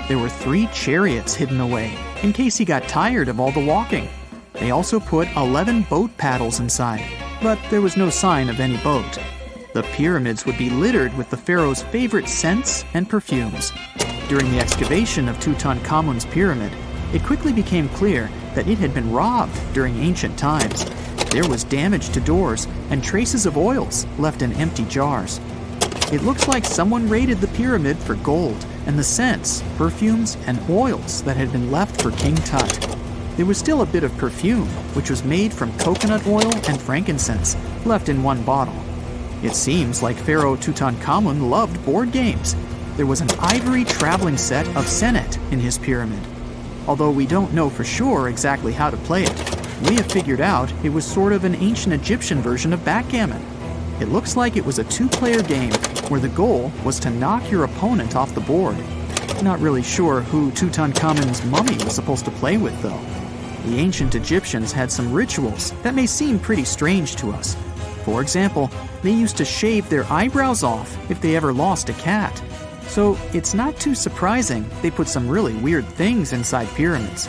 There were 3 chariots hidden away in case he got tired of all the walking. They also put 11 boat paddles inside, but there was no sign of any boat. The pyramids would be littered with the pharaoh's favorite scents and perfumes. During the excavation of Tutankhamun's pyramid, it quickly became clear that it had been robbed during ancient times. There was damage to doors and traces of oils left in empty jars. It looks like someone raided the pyramid for gold and the scents, perfumes, and oils that had been left for King Tut. There was still a bit of perfume, which was made from coconut oil and frankincense, left in one bottle. It seems like Pharaoh Tutankhamun loved board games. There was an ivory traveling set of senet in his pyramid. Although we don't know for sure exactly how to play it, we have figured out it was sort of an ancient Egyptian version of backgammon. It looks like it was a 2-player game where the goal was to knock your opponent off the board. Not really sure who Tutankhamun's mummy was supposed to play with, though. The ancient Egyptians had some rituals that may seem pretty strange to us. For example, they used to shave their eyebrows off if they ever lost a cat. So it's not too surprising they put some really weird things inside pyramids.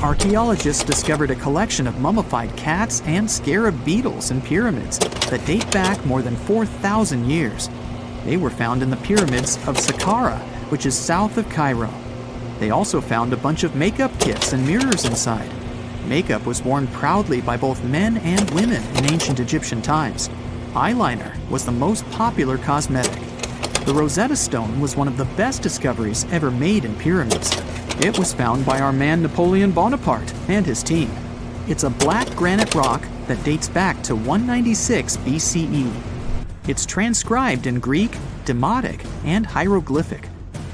Archaeologists discovered a collection of mummified cats and scarab beetles in pyramids that date back more than 4,000 years. They were found in the pyramids of Saqqara, which is south of Cairo. They also found a bunch of makeup kits and mirrors inside. Makeup was worn proudly by both men and women in ancient Egyptian times. Eyeliner was the most popular cosmetic. The Rosetta Stone was one of the best discoveries ever made in pyramids. It was found by our man Napoleon Bonaparte and his team. It's a black granite rock that dates back to 196 BCE. It's transcribed in Greek, Demotic, and hieroglyphic.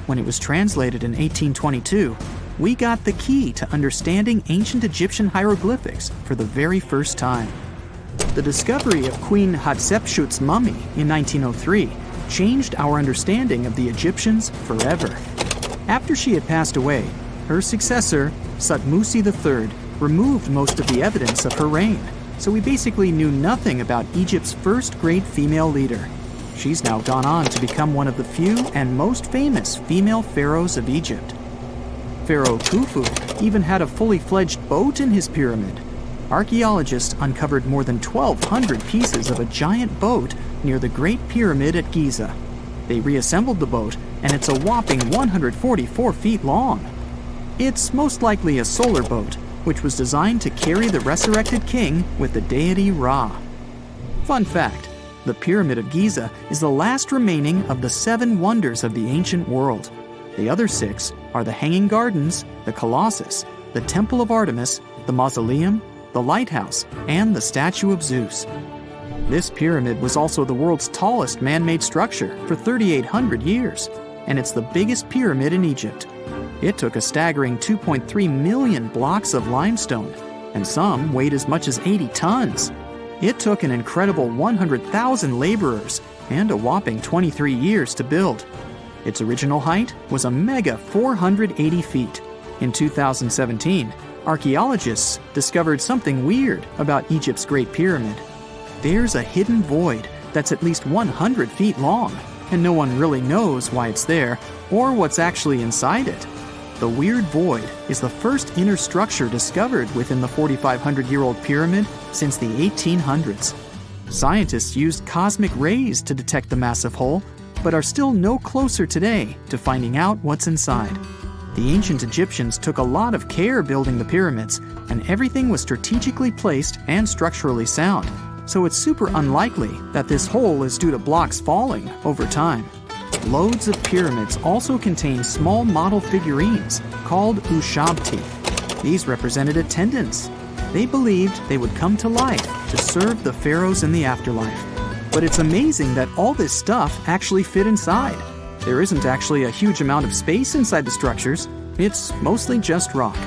When it was translated in 1822, we got the key to understanding ancient Egyptian hieroglyphics for the very first time. The discovery of Queen Hatshepsut's mummy in 1903 changed our understanding of the Egyptians forever. After she had passed away, her successor, Thutmose III, removed most of the evidence of her reign, so we basically knew nothing about Egypt's first great female leader. She's now gone on to become one of the few and most famous female pharaohs of Egypt. Pharaoh Khufu even had a fully fledged boat in his pyramid. Archaeologists uncovered more than 1,200 pieces of a giant boat near the Great Pyramid at Giza. They reassembled the boat, and it's a whopping 144 feet long. It's most likely a solar boat, which was designed to carry the resurrected king with the deity Ra. Fun fact, the Pyramid of Giza is the last remaining of the 7 wonders of the ancient world. The other 6 are the Hanging Gardens, the Colossus, the Temple of Artemis, the Mausoleum, the Lighthouse, and the Statue of Zeus. This pyramid was also the world's tallest man-made structure for 3,800 years, and it's the biggest pyramid in Egypt. It took a staggering 2.3 million blocks of limestone, and some weighed as much as 80 tons. It took an incredible 100,000 laborers and a whopping 23 years to build. Its original height was a mega 480 feet. In 2017, archaeologists discovered something weird about Egypt's Great Pyramid. There's a hidden void that's at least 100 feet long, and no one really knows why it's there or what's actually inside it. The Weird Void is the first inner structure discovered within the 4,500-year-old pyramid since the 1800s. Scientists used cosmic rays to detect the massive hole, but are still no closer today to finding out what's inside. The ancient Egyptians took a lot of care building the pyramids, and everything was strategically placed and structurally sound, so it's super unlikely that this hole is due to blocks falling over time. Loads of pyramids also contain small model figurines called ushabti. These represented attendants. They believed they would come to life to serve the pharaohs in the afterlife. But it's amazing that all this stuff actually fit inside. There isn't actually a huge amount of space inside the structures. It's mostly just rock.